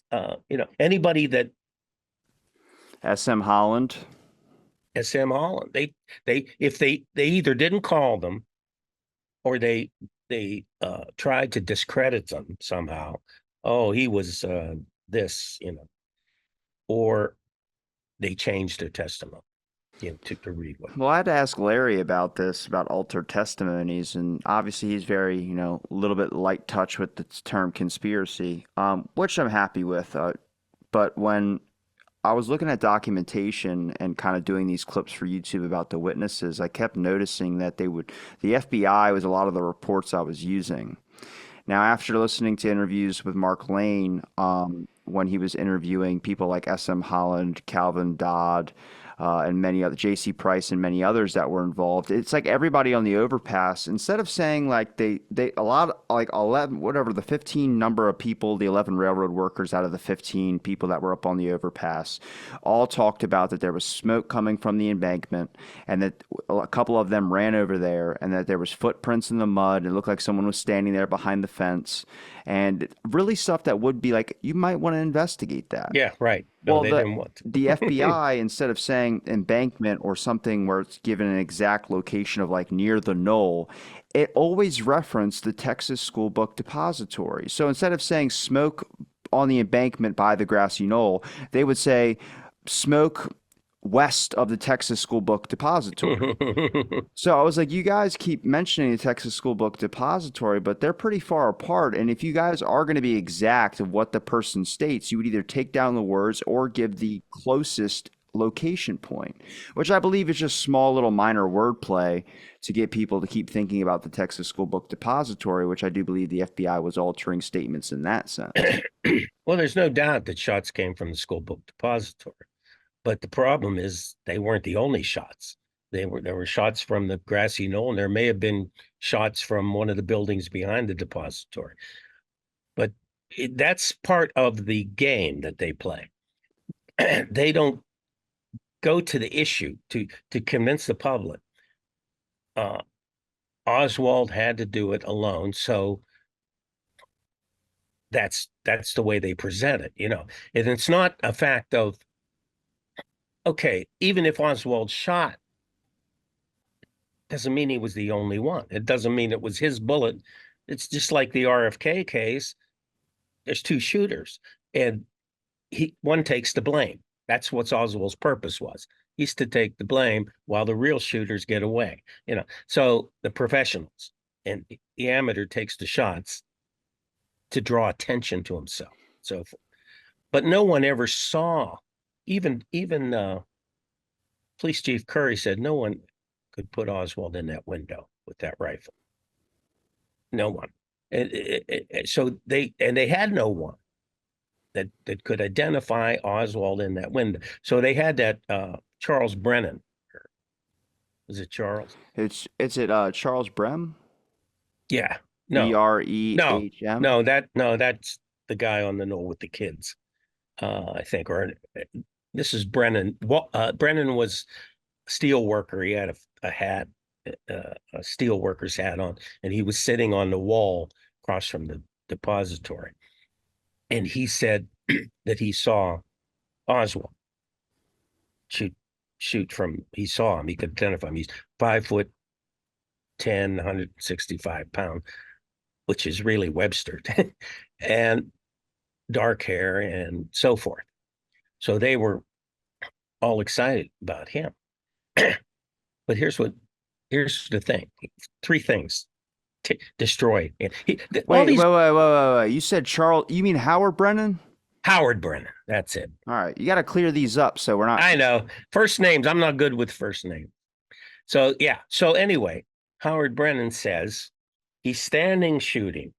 anybody that SM Holland. SM Holland. They either didn't call them or they tried to discredit them somehow. Oh, he was this, or they changed their testimony, to read what. Well, I had to ask Larry about this, about altered testimonies, and obviously he's very, a little bit light touch with the term conspiracy, which I'm happy with. But when I was looking at documentation and kind of doing these clips for YouTube about the witnesses, I kept noticing that the FBI was a lot of the reports I was using. Now, after listening to interviews with Mark Lane, when he was interviewing people like S.M. Holland, Calvin Dodd, and many other, J.C. Price, and many others that were involved, it's like everybody on the overpass, instead of saying like a lot, like 11, whatever, the 15 number of people, the 11 railroad workers out of the 15 people that were up on the overpass, all talked about that there was smoke coming from the embankment, and that a couple of them ran over there, and that there was footprints in the mud. It looked like someone was standing there behind the fence, and really stuff that would be like, you might want to investigate that. Yeah, right. No, Well, they didn't want to. the FBI, instead of saying embankment or something where it's given an exact location of like near the knoll, it always referenced the Texas School Book Depository. So instead of saying smoke on the embankment by the grassy knoll, they would say smoke west of the Texas School Book Depository. So I was like, you guys keep mentioning the Texas School Book Depository, but they're pretty far apart. And if you guys are going to be exact of what the person states, you would either take down the words or give the closest location point, which I believe is just small little minor wordplay to get people to keep thinking about the Texas School Book Depository, which I do believe the FBI was altering statements in that sense. Well, there's no doubt that shots came from the school book depository. But the problem is they weren't the only shots. There were shots from the grassy knoll, and there may have been shots from one of the buildings behind the depository. But that's part of the game that they play. They don't go to the issue to convince the public. Oswald had to do it alone, so that's the way they present it, and it's not a fact of, okay, even if Oswald shot, doesn't mean he was the only one. It doesn't mean it was his bullet. It's just like the RFK case. There's two shooters, and one takes the blame. That's what Oswald's purpose was. He's to take the blame while the real shooters get away. So the professionals, and the amateur takes the shots to draw attention to himself. So, but no one ever saw. Even Police Chief Curry said no one could put Oswald in that window with that rifle. No one. So they had no one that could identify Oswald in that window. So they had that Charles Brennan. Is it Charles? Is it Charles Brem? Yeah. No. Brehm? No, that's the guy on the knoll with the kids. I think, or this is Brennan. Brennan was a steel worker. He had a hat, a steel worker's hat on, and he was sitting on the wall across from the depository. And he said that he saw Oswald shoot from. He saw him. He could identify him. He's 5'10", 165 pounds, which is really Webster, and dark hair and so forth. So they were all excited about him. But here's the thing: 3 things destroyed. Wait. You said Charles? You mean Howard Brennan? Howard Brennan. That's it. All right, you got to clear these up so we're not. I know first names. I'm not good with first names. So yeah. So anyway, Howard Brennan says he's standing shooting.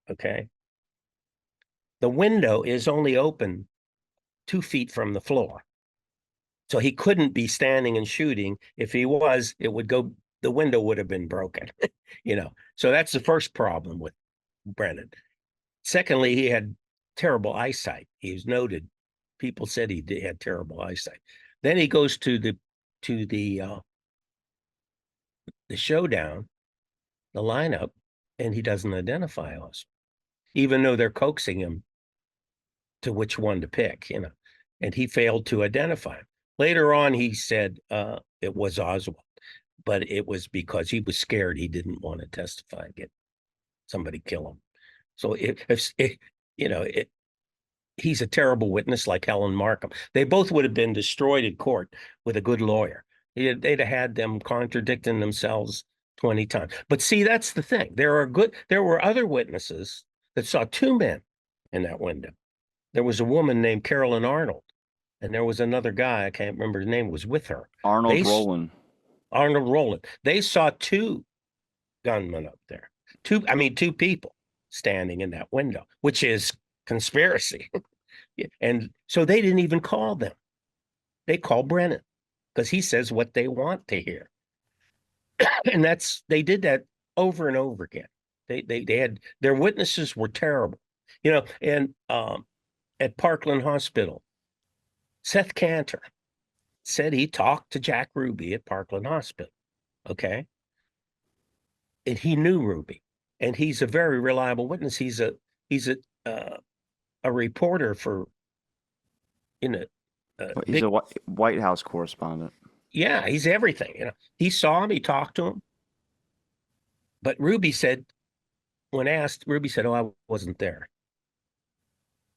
Okay. The window is only open 2 feet from the floor. So he couldn't be standing and shooting. If he was, the window would have been broken, So that's the first problem with Brennan. Secondly, he had terrible eyesight. He was noted. People said he had terrible eyesight. Then he goes to the showdown, the lineup, and he doesn't identify us, even though they're coaxing him to which one to pick, and he failed to identify him. Later on, he said it was Oswald, but it was because he was scared. He didn't want to testify, get somebody kill him. So he's a terrible witness like Helen Markham. They both would have been destroyed in court with a good lawyer. They'd have had them contradicting themselves 20 times. But see, that's the thing. There were other witnesses that saw two men in that window. There was a woman named Carolyn Arnold, and there was another guy, I can't remember his name, was with her. Arnold Rowland. Arnold Rowland. They saw two gunmen up there. Two people standing in that window, which is conspiracy. And so they didn't even call them. They called Brennan because he says what they want to hear. And they did that over and over again. They had their witnesses were terrible. And at Parkland Hospital, Seth Cantor said he talked to Jack Ruby at Parkland Hospital. Okay. And he knew Ruby, and he's a very reliable witness. He's a reporter for He's a White House correspondent. Yeah, he's everything. He saw him, he talked to him. But Ruby said, when asked, Ruby said, "Oh, I wasn't there."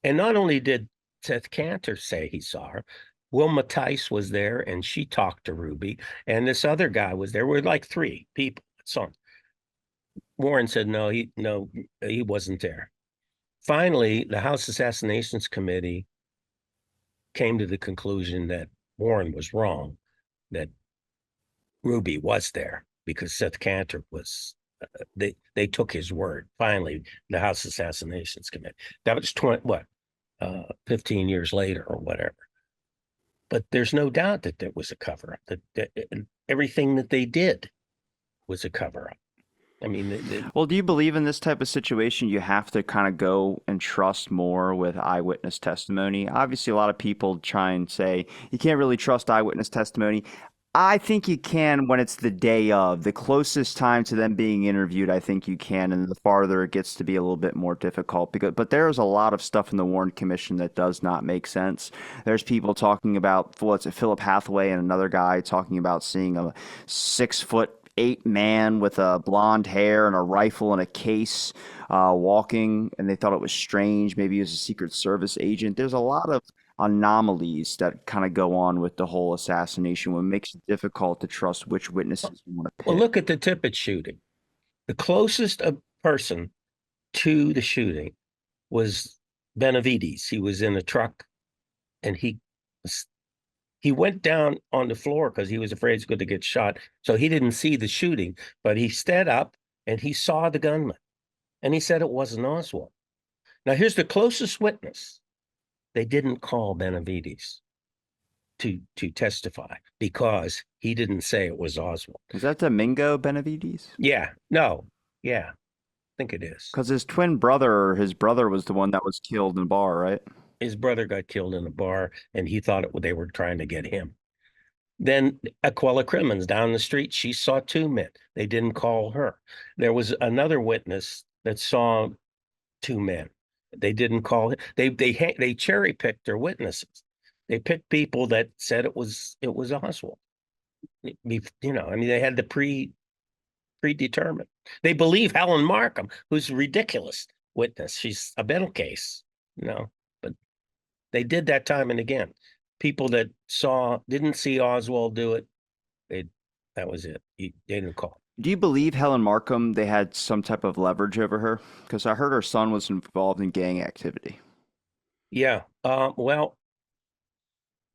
And not only did Seth Cantor say he saw her, Wilma Tice was there, and she talked to Ruby, and this other guy was there. Were like three people that saw him. Warren said no, he wasn't there. Finally, the House Assassinations Committee came to the conclusion that Warren was wrong, that Ruby was there because Seth Cantor was. They took his word. Finally, the House Assassinations Committee. That was 15 years later or whatever. But there's no doubt that there was a cover-up. That everything that they did was a cover-up. I mean, well, do you believe in this type of situation you have to kind of go and trust more with eyewitness testimony? Obviously, a lot of people try and say you can't really trust eyewitness testimony. I think you can when it's the day of. The closest time to them being interviewed, I think you can, and the farther it gets to be a little bit more difficult. But there's a lot of stuff in the Warren Commission that does not make sense. There's people talking about, Philip Hathaway and another guy talking about seeing a 6'8" man with a blonde hair and a rifle and a case walking, and they thought it was strange. Maybe he was a Secret Service agent. There's a lot of anomalies that kind of go on with the whole assassination, what makes it difficult to trust which witnesses you want to pick. Well, look at the Tippit shooting. The closest person to the shooting was Benavides. He was in a truck, and he went down on the floor because he was afraid he was going to get shot. So he didn't see the shooting, but he stood up and he saw the gunman, and he said it wasn't Oswald. Now, here's the closest witness. They didn't call Benavides to testify because he didn't say it was Oswald. Is that Domingo Benavides? Yeah. No. Yeah. I think it is. Because his twin brother, or his brother, was the one that was killed in a bar, right? His brother got killed in a bar, and he thought they were trying to get him. Then Aquila Crimmins down the street, she saw two men. They didn't call her. There was another witness that saw two men. They didn't call it. They cherry picked their witnesses. They picked people that said it was Oswald. They had the predetermined. They believe Helen Markham, who's a ridiculous witness. She's a mental case, but they did that time and again. People that didn't see Oswald do it, that was it. They didn't call. Do you believe Helen Markham, they had some type of leverage over her? Because I heard her son was involved in gang activity. Yeah. Well,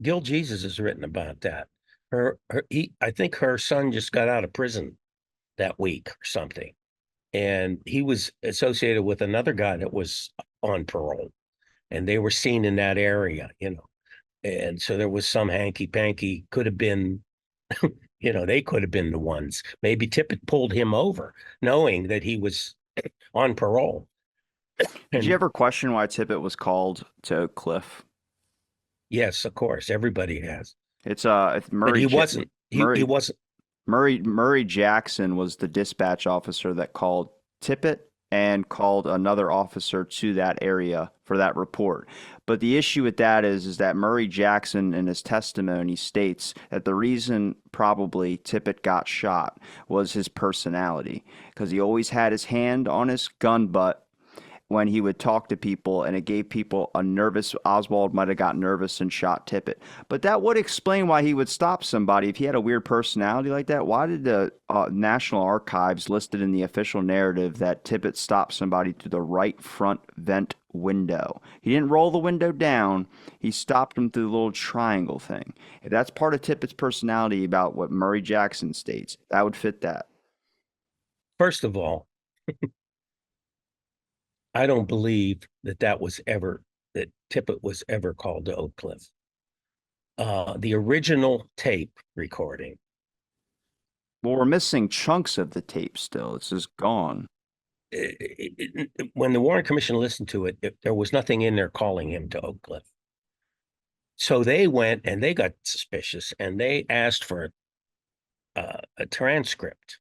Gil Jesus has written about that. I think her son just got out of prison that week or something. And he was associated with another guy that was on parole. And they were seen in that area, And so there was some hanky-panky, could have been, they could have been the ones. Maybe Tippit pulled him over, knowing that he was on parole. Did you ever question why Tippit was called to Oak Cliff? Yes, of course. Everybody has. It's Murray. But he wasn't. He wasn't. Murray Jackson was the dispatch officer that called Tippit and called another officer to that area for that report. But the issue with that is that Murray Jackson in his testimony states that the reason probably Tippit got shot was his personality, because he always had his hand on his gun butt, when he would talk to people, and it gave people a nervous. Oswald might have got nervous and shot Tippit, but that would explain why he would stop somebody if he had a weird personality like that. Why did the National Archives listed in the official narrative that Tippit stopped somebody through the right front vent window? He didn't roll the window down. He stopped him through the little triangle thing. If that's part of Tippett's personality about what Murray Jackson states, that would fit that. First of all, I don't believe that that Tippit was ever called to Oak Cliff. The original tape recording. Well, we're missing chunks of the tape still. It's just gone. When the Warren Commission listened to it, there was nothing in there calling him to Oak Cliff. So they went and they got suspicious and they asked for a transcript.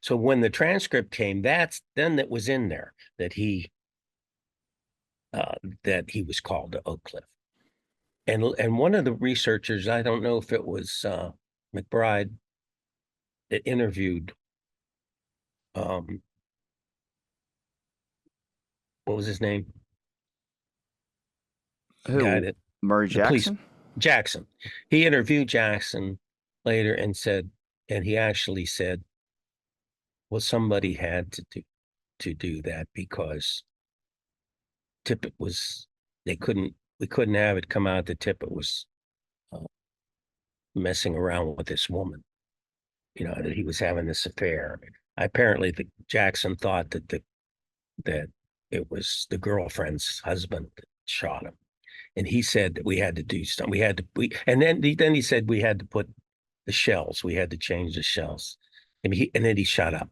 So when the transcript came, then it was in there that he was called to Oak Cliff. And one of the researchers, I don't know if it was McBride, that interviewed what was his name? Who? Guy that Murray the police Jackson? Jackson. He interviewed Jackson later and he actually said, well, somebody had to do that because Tippit we couldn't have it come out that Tippit was messing around with this woman, that he was having this affair. Apparently, Jackson thought that it was the girlfriend's husband that shot him, and he said that we had to do something. And then he said we had to put the shells. We had to change the shells. And then he shut up.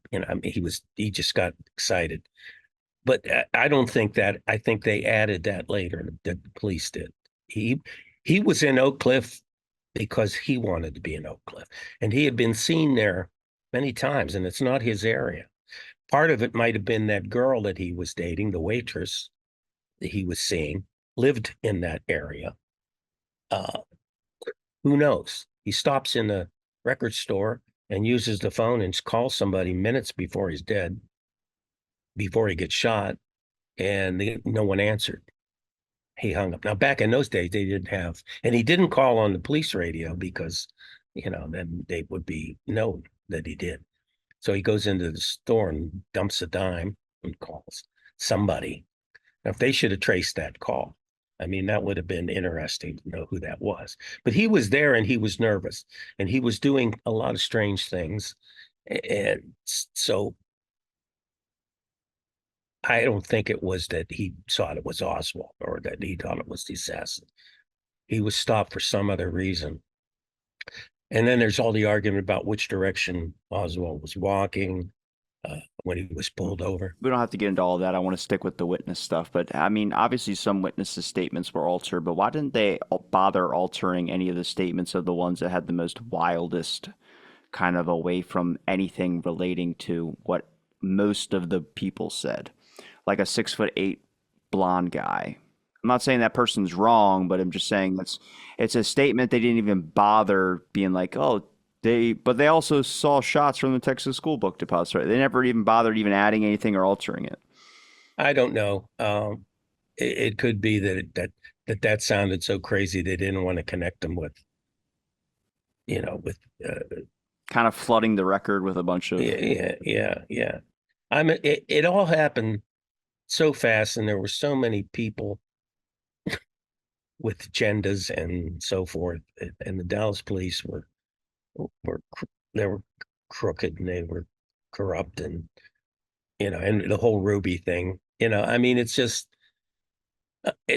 He just got excited. But I don't think that. I think they added that later. That the police did. He was in Oak Cliff because he wanted to be in Oak Cliff, and he had been seen there many times, and it's not his area. Part of it might have been that girl that he was dating, the waitress that he was seeing, lived in that area. Who knows? He stops in a record store and uses the phone and calls somebody minutes before he's dead, before he gets shot, and no one answered. He hung up. Now, back in those days, they didn't have, and he didn't call on the police radio because, then they would be known that he did. So he goes into the store and dumps a dime and calls somebody. Now, if they should have traced that call, that would have been interesting to know who that was. But he was there and he was nervous and he was doing a lot of strange things. And so I don't think it was that he thought it was Oswald or that he thought it was the assassin. He was stopped for some other reason. And then there's all the argument about which direction Oswald was walking when he was pulled over. We don't have to get into all of that. I want to stick with the witness stuff. But obviously some witnesses' statements were altered, but why didn't they bother altering any of the statements of the ones that had the most wildest kind of away from anything relating to what most of the people said? Like a 6'8" blonde guy. I'm not saying that person's wrong, but I'm just saying it's a statement they didn't even bother being like, oh, but they also saw shots from the Texas school book depository. They never even bothered even adding anything or altering it. I don't know. It could be that sounded so crazy they didn't want to connect them with, kind of flooding the record with a bunch of yeah. It all happened so fast, and there were so many people with agendas and so forth, and the Dallas police were crooked and they were corrupt, and and the whole Ruby thing. It's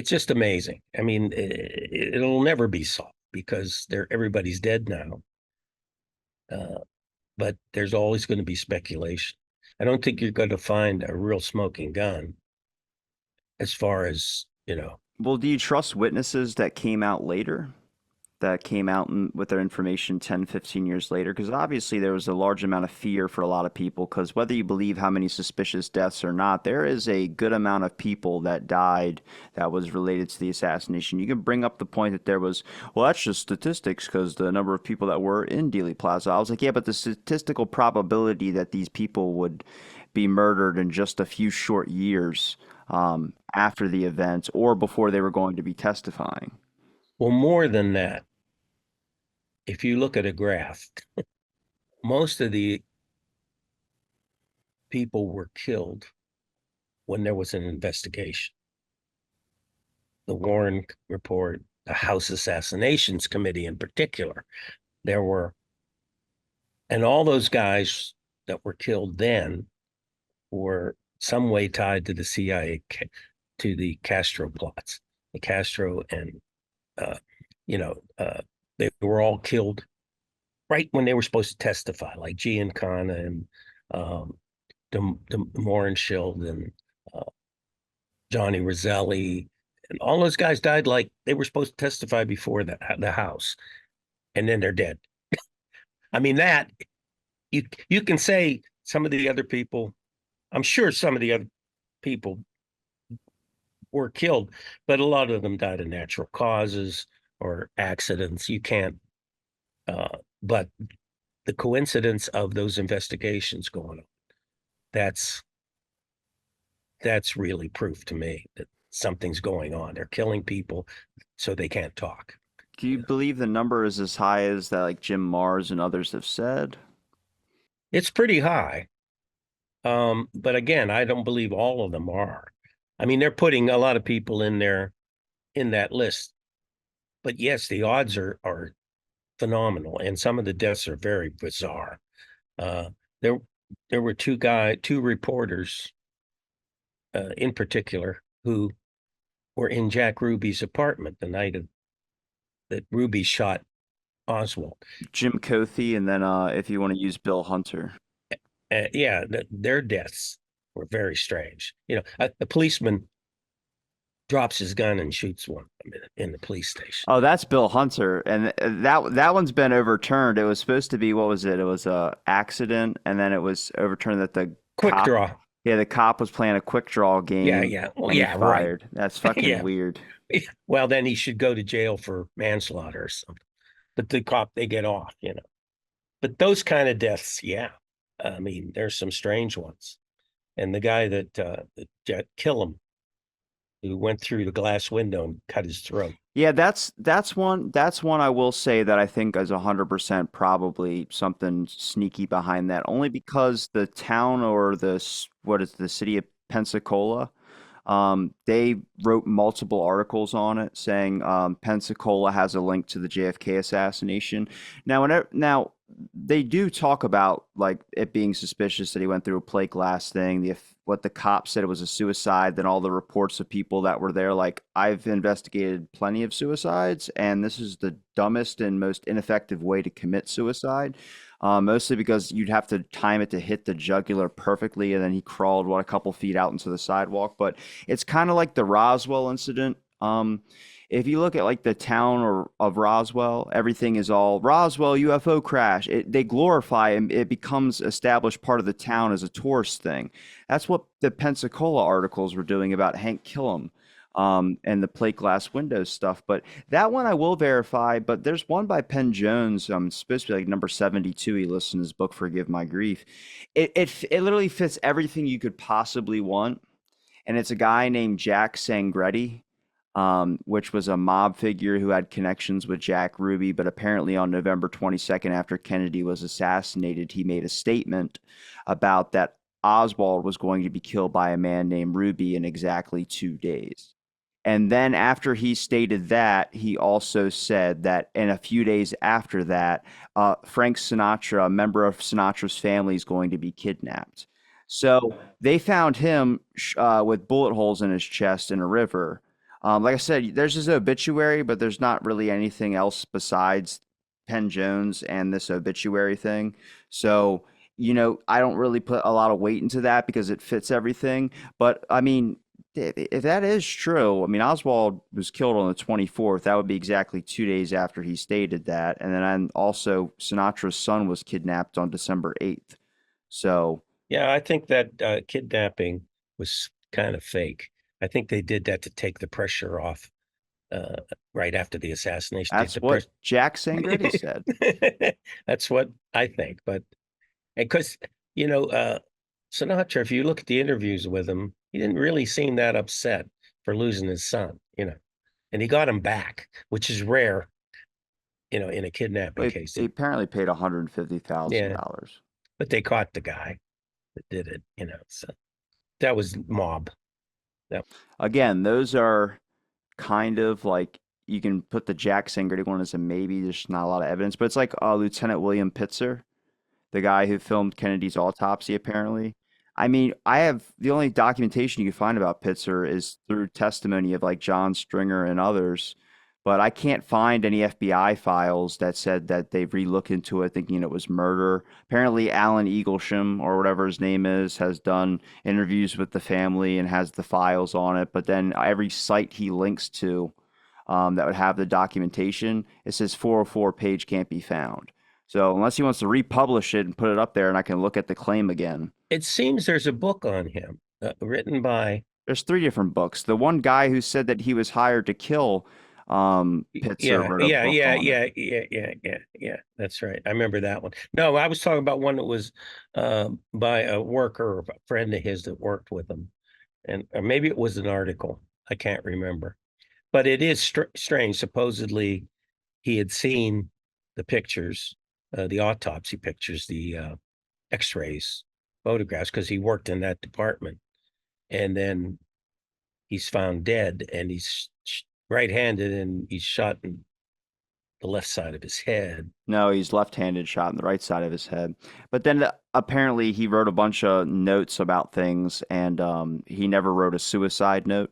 just amazing. It'll never be solved because everybody's dead now. But there's always going to be speculation. I don't think you're going to find a real smoking gun as far as, Well, do you trust witnesses that came out later? That came out with their information 10, 15 years later? Because obviously there was a large amount of fear for a lot of people, because whether you believe how many suspicious deaths or not, there is a good amount of people that died that was related to the assassination. You can bring up the point that there was, well, that's just statistics because the number of people that were in Dealey Plaza. I was like, yeah, but the statistical probability that these people would be murdered in just a few short years after the event or before they were going to be testifying. Well, more than that, if you look at a graph, most of the people were killed when there was an investigation. The Warren report, the House Assassinations Committee in particular, there were, and all those guys that were killed then were some way tied to the CIA, to the Castro plots, the Castro and, uh, you know, they were all killed right when they were supposed to testify, like Giancana and Morenshield and uh, Johnny Roselli, and all those guys died like they were supposed to testify before the House, and then they're dead. I mean, that you can say some of the other people. I'm sure some of the other people were killed, but a lot of them died of natural causes or accidents. You can't. But the coincidence of those investigations going on, that's really proof to me that something's going on. They're killing people so they can't talk. Do you believe the number is as high as that, like Jim Mars and others have said? It's pretty high. But again, I don't believe all of them are. I mean, they're putting a lot of people in there in that list. But yes, the odds are phenomenal, and some of the deaths are very bizarre. Uh, there there were two reporters in particular who were in Jack Ruby's apartment the night that Ruby shot Oswald. Jim Cothy, and then if you want to use Bill Hunter. Yeah, their deaths were very strange. A policeman drops his gun and shoots one in the police station. Oh, that's Bill Hunter, and that one's been overturned. It was supposed to be, what was it? It was a accident, and then it was overturned that the Quick cop, draw. yeah, the cop was playing a quick draw game. Yeah. Well, and he yeah, right. fired. That's fucking Yeah. weird. Well, then he should go to jail for manslaughter or something. But the cop, they get off. But those kind of deaths, yeah. I mean, there's some strange ones. And the guy that killed him, who went through the glass window and cut his throat. Yeah, that's one I will say that I think is 100% probably something sneaky behind that. Only because the town, or what is the city of Pensacola, they wrote multiple articles on it saying Pensacola has a link to the JFK assassination. Now they do talk about like it being suspicious that he went through a plate glass thing. What the cops said it was a suicide. Then all the reports of people that were there, like, I've investigated plenty of suicides, and this is the dumbest and most ineffective way to commit suicide. Mostly because you'd have to time it to hit the jugular perfectly, and then he crawled a couple feet out into the sidewalk. But it's kind of like the Roswell incident. If you look at like the town of Roswell, everything is all Roswell UFO crash. They glorify, and it becomes established part of the town as a tourist thing. That's what the Pensacola articles were doing about Hank Killam, and the plate glass windows stuff. But that one I will verify. But there's one by Penn Jones. It's supposed to be like number 72. He lists in his book, Forgive My Grief. It literally fits everything you could possibly want. And it's a guy named Jack Sangretti, which was a mob figure who had connections with Jack Ruby. But apparently on November 22nd, after Kennedy was assassinated, he made a statement about that Oswald was going to be killed by a man named Ruby in exactly 2 days. And then after he stated that, he also said that in a few days after that, Frank Sinatra, a member of Sinatra's family, is going to be kidnapped. So they found him with bullet holes in his chest in a river. Like I said, there's his obituary, but there's not really anything else besides Penn Jones and this obituary thing. So, I don't really put a lot of weight into that because it fits everything. But I mean, if that is true, I mean, Oswald was killed on the 24th. That would be exactly 2 days after he stated that. And then also Sinatra's son was kidnapped on December 8th. So, yeah, I think that kidnapping was kind of fake. I think they did that to take the pressure off right after the assassination. that's what Jack Sangretti said. That's what I think. But because, Sinatra, if you look at the interviews with him, he didn't really seem that upset for losing his son, and he got him back, which is rare, in a kidnapping Well, case. he apparently paid Yeah, $150,000. but they caught the guy that did it, so that was mob. That Again, those are kind of like you can put the Jack Singerty one as a maybe. There's not a lot of evidence, but it's like Lieutenant William Pitzer, the guy who filmed Kennedy's autopsy, apparently. I mean, I have the only documentation you can find about Pitzer is through testimony of like John Stringer and others, but I can't find any FBI files that said that they've relooked into it thinking it was murder. Apparently, Alan Eaglesham or whatever his name is has done interviews with the family and has the files on it, but then every site he links to that would have the documentation, it says 404 page can't be found. So unless he wants to republish it and put it up there and I can look at the claim again. It seems there's a book on him written by. There's three different books. The one guy who said that he was hired to kill Pitzer Yeah, wrote a yeah, book yeah, on it. yeah, yeah, yeah, yeah, yeah. That's right. I remember that one. No, I was talking about one that was by a worker or a friend of his that worked with him, and or maybe it was an article. I can't remember, but it is strange. Supposedly, he had seen the pictures, the autopsy pictures, the X-rays, photographs, because he worked in that department, and then he's found dead, and he's right-handed, and he's shot in the left side of his head. No, he's left-handed, shot in the right side of his head. But then apparently he wrote a bunch of notes about things, and he never wrote a suicide note.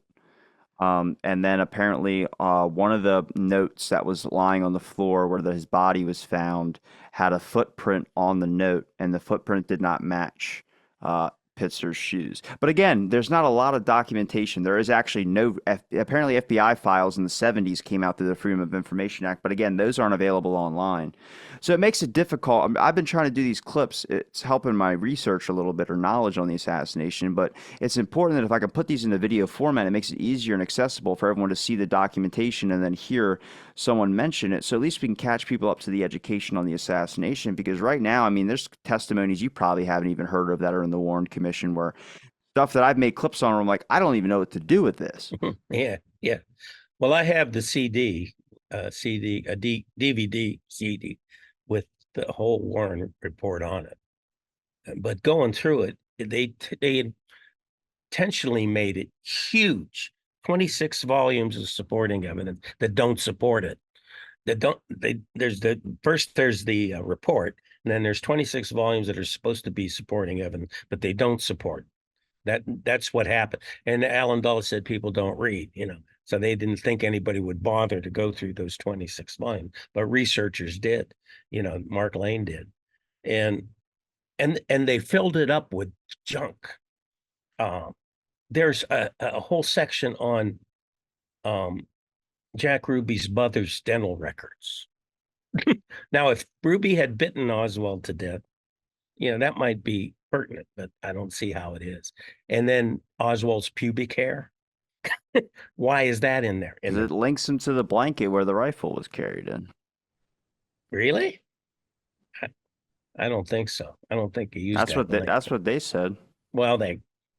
And then apparently, one of the notes that was lying on the floor where his body was found had a footprint on the note, and the footprint did not match Pitzer's shoes. But again, there's not a lot of documentation. There is actually apparently FBI files in the 70s came out through the Freedom of Information Act, but again, those aren't available online. So it makes it difficult. I've been trying to do these clips. It's helping my research a little bit or knowledge on the assassination, but it's important that if I can put these in a video format, it makes it easier and accessible for everyone to see the documentation and then hear someone mention it. So at least we can catch people up to the education on the assassination, because right now, I mean, there's testimonies you probably haven't even heard of that are in the Warren Commission where stuff that I've made clips on where I'm like, I don't even know what to do with this. Yeah, yeah. Well, I have the DVD CD with the whole Warren report on it. But going through it, they intentionally made it huge. 26 volumes of supporting evidence that don't support it. There's the report, and then there's 26 volumes that are supposed to be supporting evidence, but they don't support. That's what happened. And Alan Dulles said people don't read, so they didn't think anybody would bother to go through those 26 volumes, but researchers did, Mark Lane did. And they filled it up with junk. There's a whole section on Jack Ruby's mother's dental records. Now, if Ruby had bitten Oswald to death, that might be pertinent, but I don't see how it is. And then Oswald's pubic hair. Why is that in there? It links him to the blanket where the rifle was carried in. Really? I don't think so. I don't think he used That's that. What they said. Well,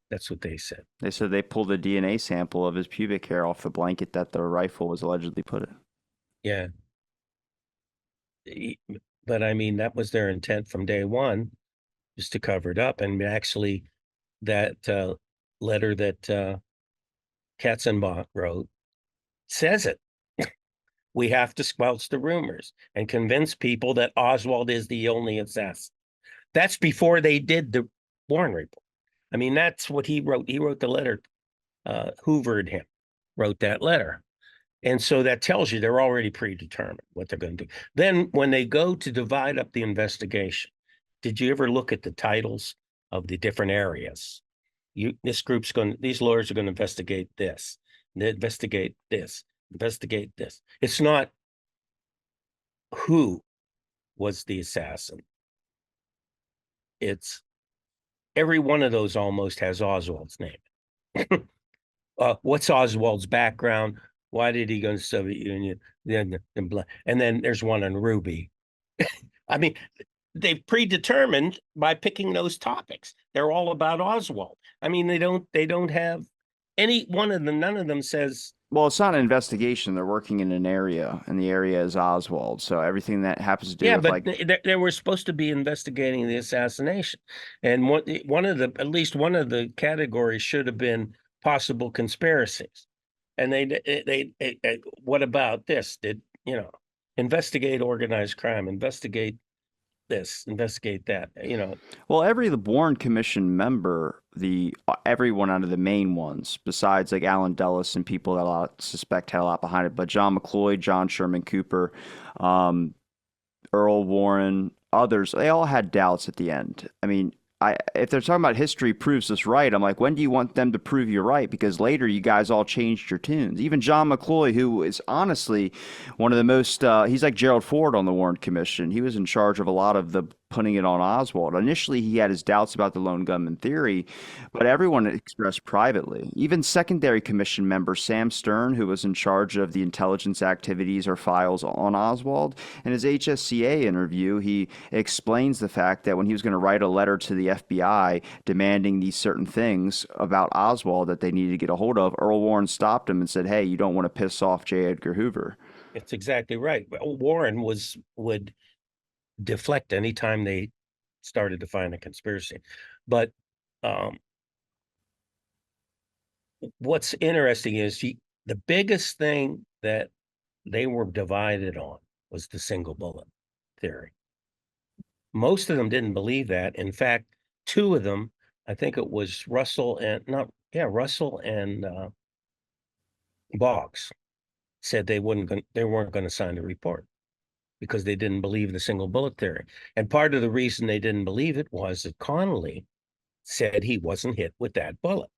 that's what they said. They said they pulled a DNA sample of his pubic hair off the blanket that the rifle was allegedly put in. Yeah. But I mean, that was their intent from day one, just to cover it up. And actually, that letter that Katzenbach wrote says it. We have to squelch the rumors and convince people that Oswald is the only assassin. That's before they did the Warren report. I mean, that's what he wrote. He wrote the letter. Hoovered him, wrote that letter. And so that tells you they're already predetermined what they're going to do. Then when they go to divide up the investigation, did you ever look at the titles of the different areas? These lawyers are going to investigate this, investigate this, investigate this. It's not who was the assassin. It's every one of those almost has Oswald's name. What's Oswald's background? Why did he go to the Soviet Union? And then there's one on Ruby. I mean, they've predetermined by picking those topics. They're all about Oswald. I mean, they don't have any one of them. None of them says, Well, it's not an investigation. They're working in an area, and the area is Oswald. So everything that happens to do yeah, with but like, they were supposed to be investigating the assassination, and one of the, at least one of the categories should have been possible conspiracies. And what about this? Did, investigate organized crime, investigate this, investigate that, well, every the Warren Commission member, the everyone out of the main ones, besides like Alan Dulles and people that a lot suspect had a lot behind it, but John McCloy, John Sherman Cooper, um, Earl Warren, others, they all had doubts at the end. I mean, if they're talking about history proves us right, I'm like, when do you want them to prove you right? Because later you guys all changed your tunes. Even John McCloy, who is honestly one of the most, he's like Gerald Ford on the Warren Commission. He was in charge of a lot of the putting it on Oswald. Initially, he had his doubts about the lone gunman theory, but everyone expressed privately. Even secondary commission member Sam Stern, who was in charge of the intelligence activities or files on Oswald, in his HSCA interview, he explains the fact that when he was going to write a letter to the FBI demanding these certain things about Oswald that they needed to get a hold of, Earl Warren stopped him and said, "Hey, you don't want to piss off J. Edgar Hoover." it's exactly right. Warren would deflect anytime they started to find a conspiracy. But what's interesting is the biggest thing that they were divided on was the single bullet theory. Most of them didn't believe that. In fact, two of them, I think it was Russell and Boggs, said they weren't going to sign the report because they didn't believe the single bullet theory. And part of the reason they didn't believe it was that Connolly said he wasn't hit with that bullet.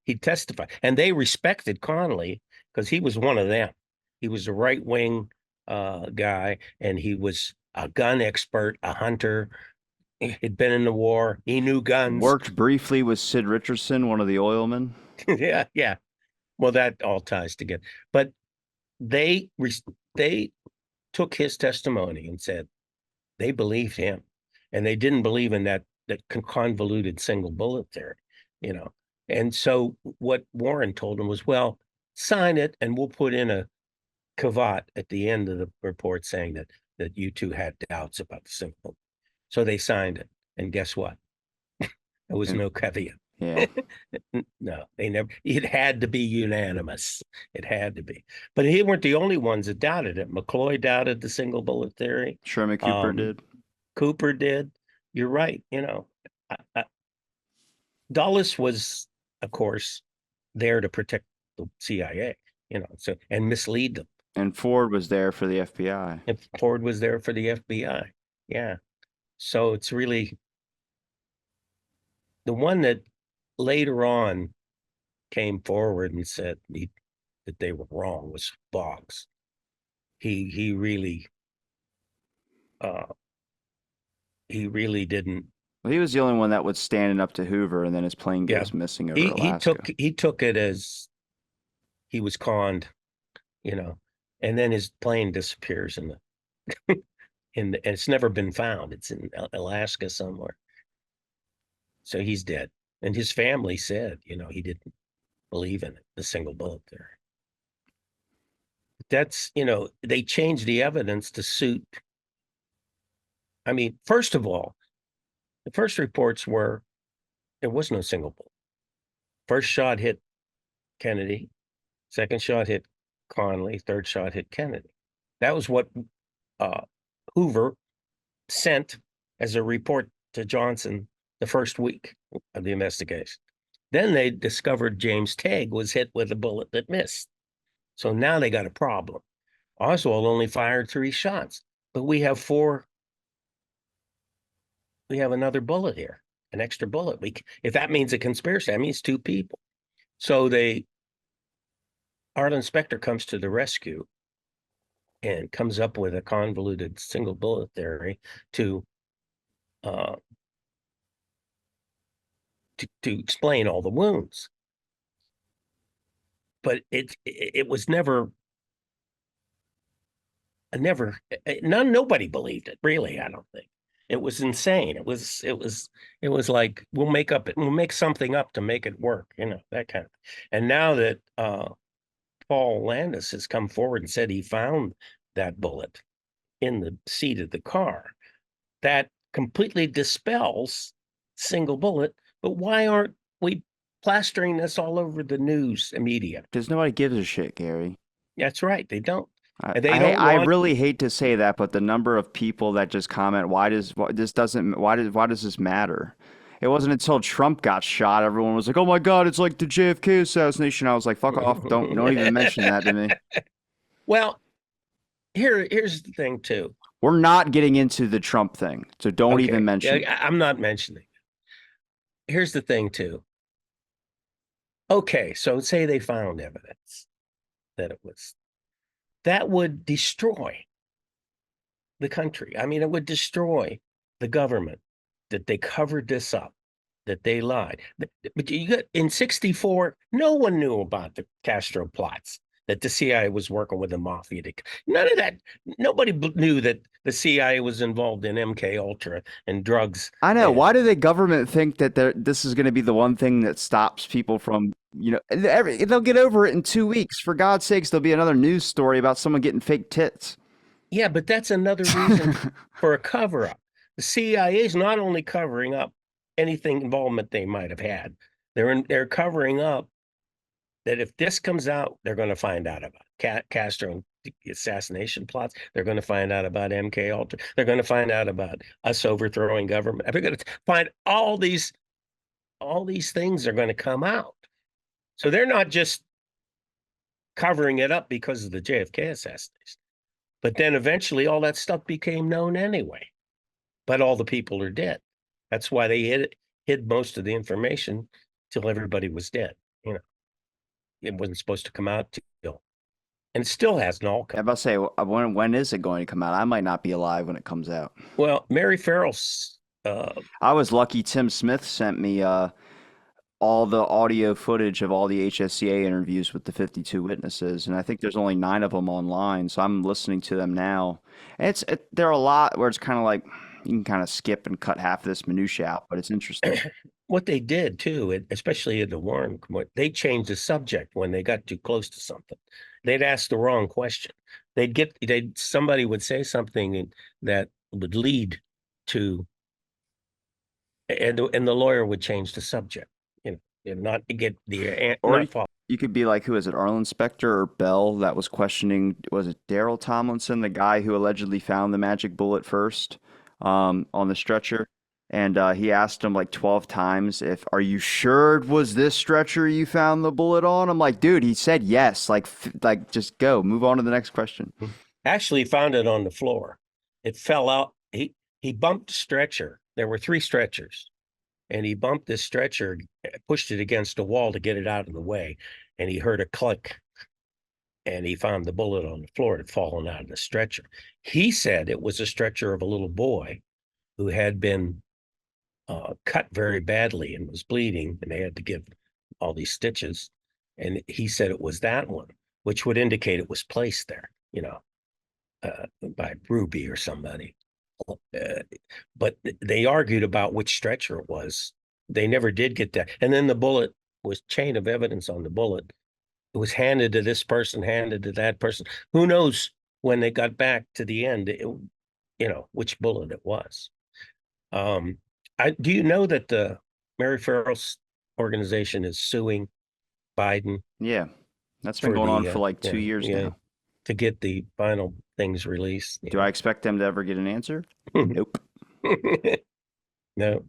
He testified, and they respected Connolly because he was one of them. He was a right wing guy, and he was a gun expert, a hunter. He'd been in the war. He knew guns. Worked briefly with Sid Richardson, one of the oilmen. Yeah, yeah. Well, that all ties together. But they they took his testimony and said they believed him, and they didn't believe in that convoluted single bullet theory, you know. And so what Warren told him was, well, sign it, and we'll put in a caveat at the end of the report saying that you two had doubts about the single. So they signed it, and guess what? There was no caveat. Yeah. No, they never. It had to be unanimous. It had to be. But he weren't the only ones that doubted it. McCloy doubted the single bullet theory. Sherman Cooper did. Cooper did. You're right. Dulles was, of course, there to protect the CIA. So and mislead them. And Ford was there for the FBI. And Ford was there for the FBI. Yeah. So it's really the one that later on came forward and said that they were wrong was Boggs. He really didn't. Well, he was the only one that was standing up to Hoover, and then his plane goes missing over Alaska. He took it as he was conned, and then his plane disappears and it's never been found. It's in Alaska somewhere. So he's dead. And his family said, he didn't believe in it, the single bullet theory. That's, they changed the evidence to suit. I mean, first of all, the first reports were there was no single bullet. First shot hit Kennedy, second shot hit Connolly, third shot hit Kennedy. That was what Hoover sent as a report to Johnson the first week of the investigation. Then they discovered James Tague was hit with a bullet that missed. So now they got a problem. Oswald only fired 3 shots, but we have 4. We have another bullet here, an extra bullet. If that means a conspiracy, that means 2 people. So Arlen Specter comes to the rescue and comes up with a convoluted single bullet theory to explain all the wounds. But it was nobody believed it, really, I don't think. It was insane. It was like we'll make something up to make it work, that kind of. And now that Paul Landis has come forward and said he found that bullet in the seat of the car, that completely dispels single bullet. But why aren't we plastering this all over the news media? Because nobody gives a shit, Gary. That's right. They don't. I, They I don't I want. really hate to say that, but the number of people that just comment, why does this matter? It wasn't until Trump got shot, everyone was like, "Oh my God, it's like the JFK assassination." I was like, "Fuck off! Don't even mention that to me." Well, here's the thing too. We're not getting into the Trump thing, so don't even Okay, mention it. I'm not mentioning. Here's the thing too. Okay, so say they found evidence that that would destroy the country. I mean, it would destroy the government that they covered this up, that they lied. But you got in 64, no one knew about the Castro plots, that the CIA was working with the mafia. None of that. Nobody knew that the CIA was involved in MK Ultra and drugs. I know. And Why do the government think that this is going to be the one thing that stops people from, they'll get over it in 2 weeks. For God's sakes, there'll be another news story about someone getting fake tits. yeah, but that's another reason for a cover up. The CIA is not only covering up anything involvement they might have had, they're covering up that if this comes out, they're going to find out about Castro assassination plots. They're going to find out about MK Ultra. They're going to find out about us overthrowing government. They're going to find all these things are going to come out. So they're not just covering it up because of the JFK assassination. But then eventually all that stuff became known anyway. But all the people are dead. That's why they hid most of the information till everybody was dead. It wasn't supposed to come out till, and it still hasn't all I'm come. about to say, when is it going to come out? I might not be alive when it comes out. Well, Mary Farrell's. I was lucky Tim Smith sent me all the audio footage of all the HSCA interviews with the 52 witnesses, and I think there's only 9 of them online, so I'm listening to them now. And there are a lot where it's kind of like you can kind of skip and cut half of this minutia out, but it's interesting. What they did too, especially in the Warren, they changed the subject when they got too close to something. They'd ask the wrong question. Somebody would say something that would lead to, and the lawyer would change the subject, and not get the Or not follow. you could be like, who is it, Arlen Specter or Bell, that was questioning, was it Daryl Tomlinson, the guy who allegedly found the magic bullet first on the stretcher? And he asked him like 12 times, are you sure it was this stretcher you found the bullet on? I'm like, dude, he said yes. Like just go, move on to the next question. Actually found it on the floor. It fell out. He bumped the stretcher. There were 3 stretchers. And he bumped this stretcher, pushed it against a wall to get it out of the way. And he heard a click. And he found the bullet on the floor. It had fallen out of the stretcher. He said it was a stretcher of a little boy who had been cut very badly and was bleeding. And they had to give all these stitches. And he said it was that one, which would indicate it was placed there, by Ruby or somebody. But they argued about which stretcher it was. They never did get that. And then the bullet was chain of evidence on the bullet. It was handed to this person, handed to that person. Who knows when they got back to the end, which bullet it was. Do you know that the Mary Farrell's organization is suing Biden? Yeah, that's been going on for like 2 years now. To get the final things released. Do I expect them to ever get an answer? Nope. No.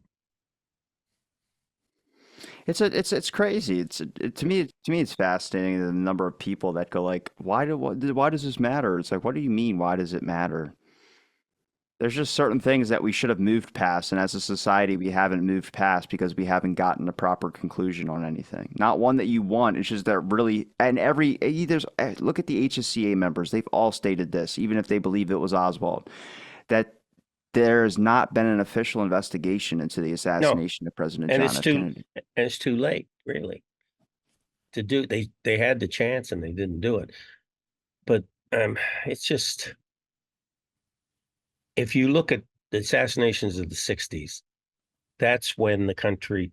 It's crazy. To me it's fascinating the number of people that go like, why does this matter? It's like, what do you mean? Why does it matter? There's just certain things that we should have moved past, and as a society, we haven't moved past because we haven't gotten a proper conclusion on anything. Not one that you want. It's just that really, and look at the HSCA members. They've all stated this, even if they believe it was Oswald, that there has not been an official investigation into the assassination of President John F. Kennedy. And it's too late, really, to do. They had the chance and they didn't do it. But it's just, if you look at the assassinations of the 60s, that's when the country,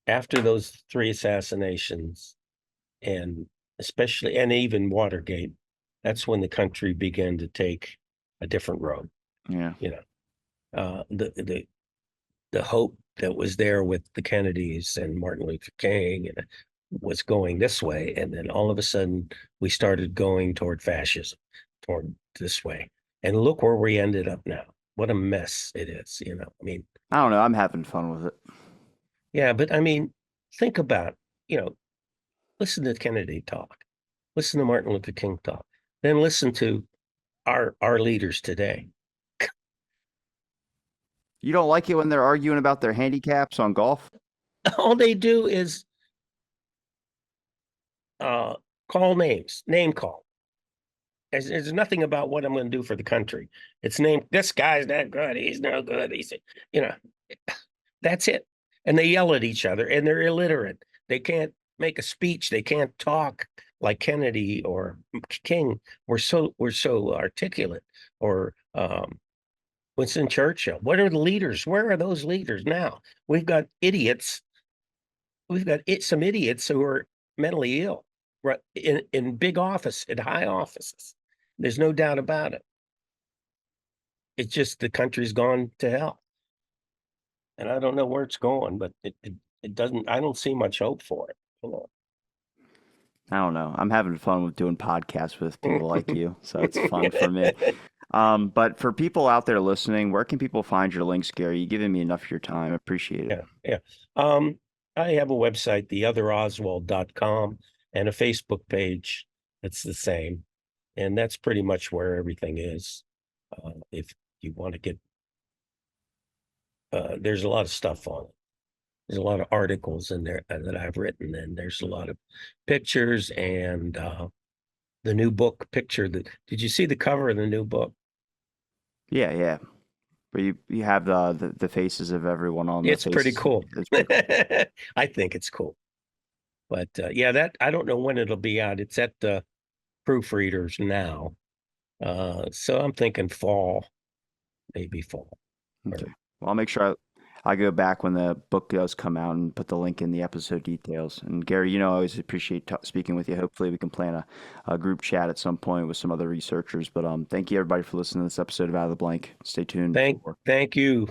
after those three assassinations, and especially, and even Watergate, that's when the country began to take a different road. Yeah. You know, the hope that was there with the Kennedys and Martin Luther King and was going this way, and then all of a sudden we started going toward fascism, toward this way, and look where we ended up now. What a mess it is. I mean, I don't know. I'm having fun with it. yeah, but I mean, think about, listen to Kennedy talk, listen to Martin Luther King talk, then listen to our leaders today. You don't like it when they're arguing about their handicaps on golf? All they do is call names, name call. There's nothing about what I'm going to do for the country. It's name, this guy's not good, he's no good. You know, that's it. And they yell at each other, and they're illiterate. They can't make a speech. They can't talk like Kennedy or King. We're so articulate. Or Winston Churchill. What are the leaders? Where are those leaders now? We've got idiots. We've got some idiots who are mentally ill, right, in big office, in high offices. There's no doubt about it. It's just the country's gone to hell. And I don't know where it's going, but it doesn't, I don't see much hope for it. I don't know. I'm having fun with doing podcasts with people like you, so it's fun for me. But for people out there listening, where can people find your links, Gary? You've given me enough of your time. I appreciate it. Yeah. I have a website, theotheroswald.com, and a Facebook page that's the same. And that's pretty much where everything is. If you want to get, there's a lot of stuff on it. There's a lot of articles in there that I've written, and there's a lot of pictures, and the new book picture. Did you see the cover of the new book? Yeah, yeah. But you have the faces of everyone on the It's pretty faces. cool. It's pretty cool. I think it's cool. But yeah, that I don't know when it'll be out. It's at the proofreaders now. So I'm thinking fall, maybe fall. Okay. Well, I'll make sure I go back when the book does come out and put the link in the episode details. And Gary, I always appreciate speaking with you. Hopefully we can plan a group chat at some point with some other researchers. But thank you everybody for listening to this episode of Out of the Blank. Stay tuned for Thank you.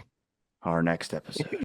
our next episode.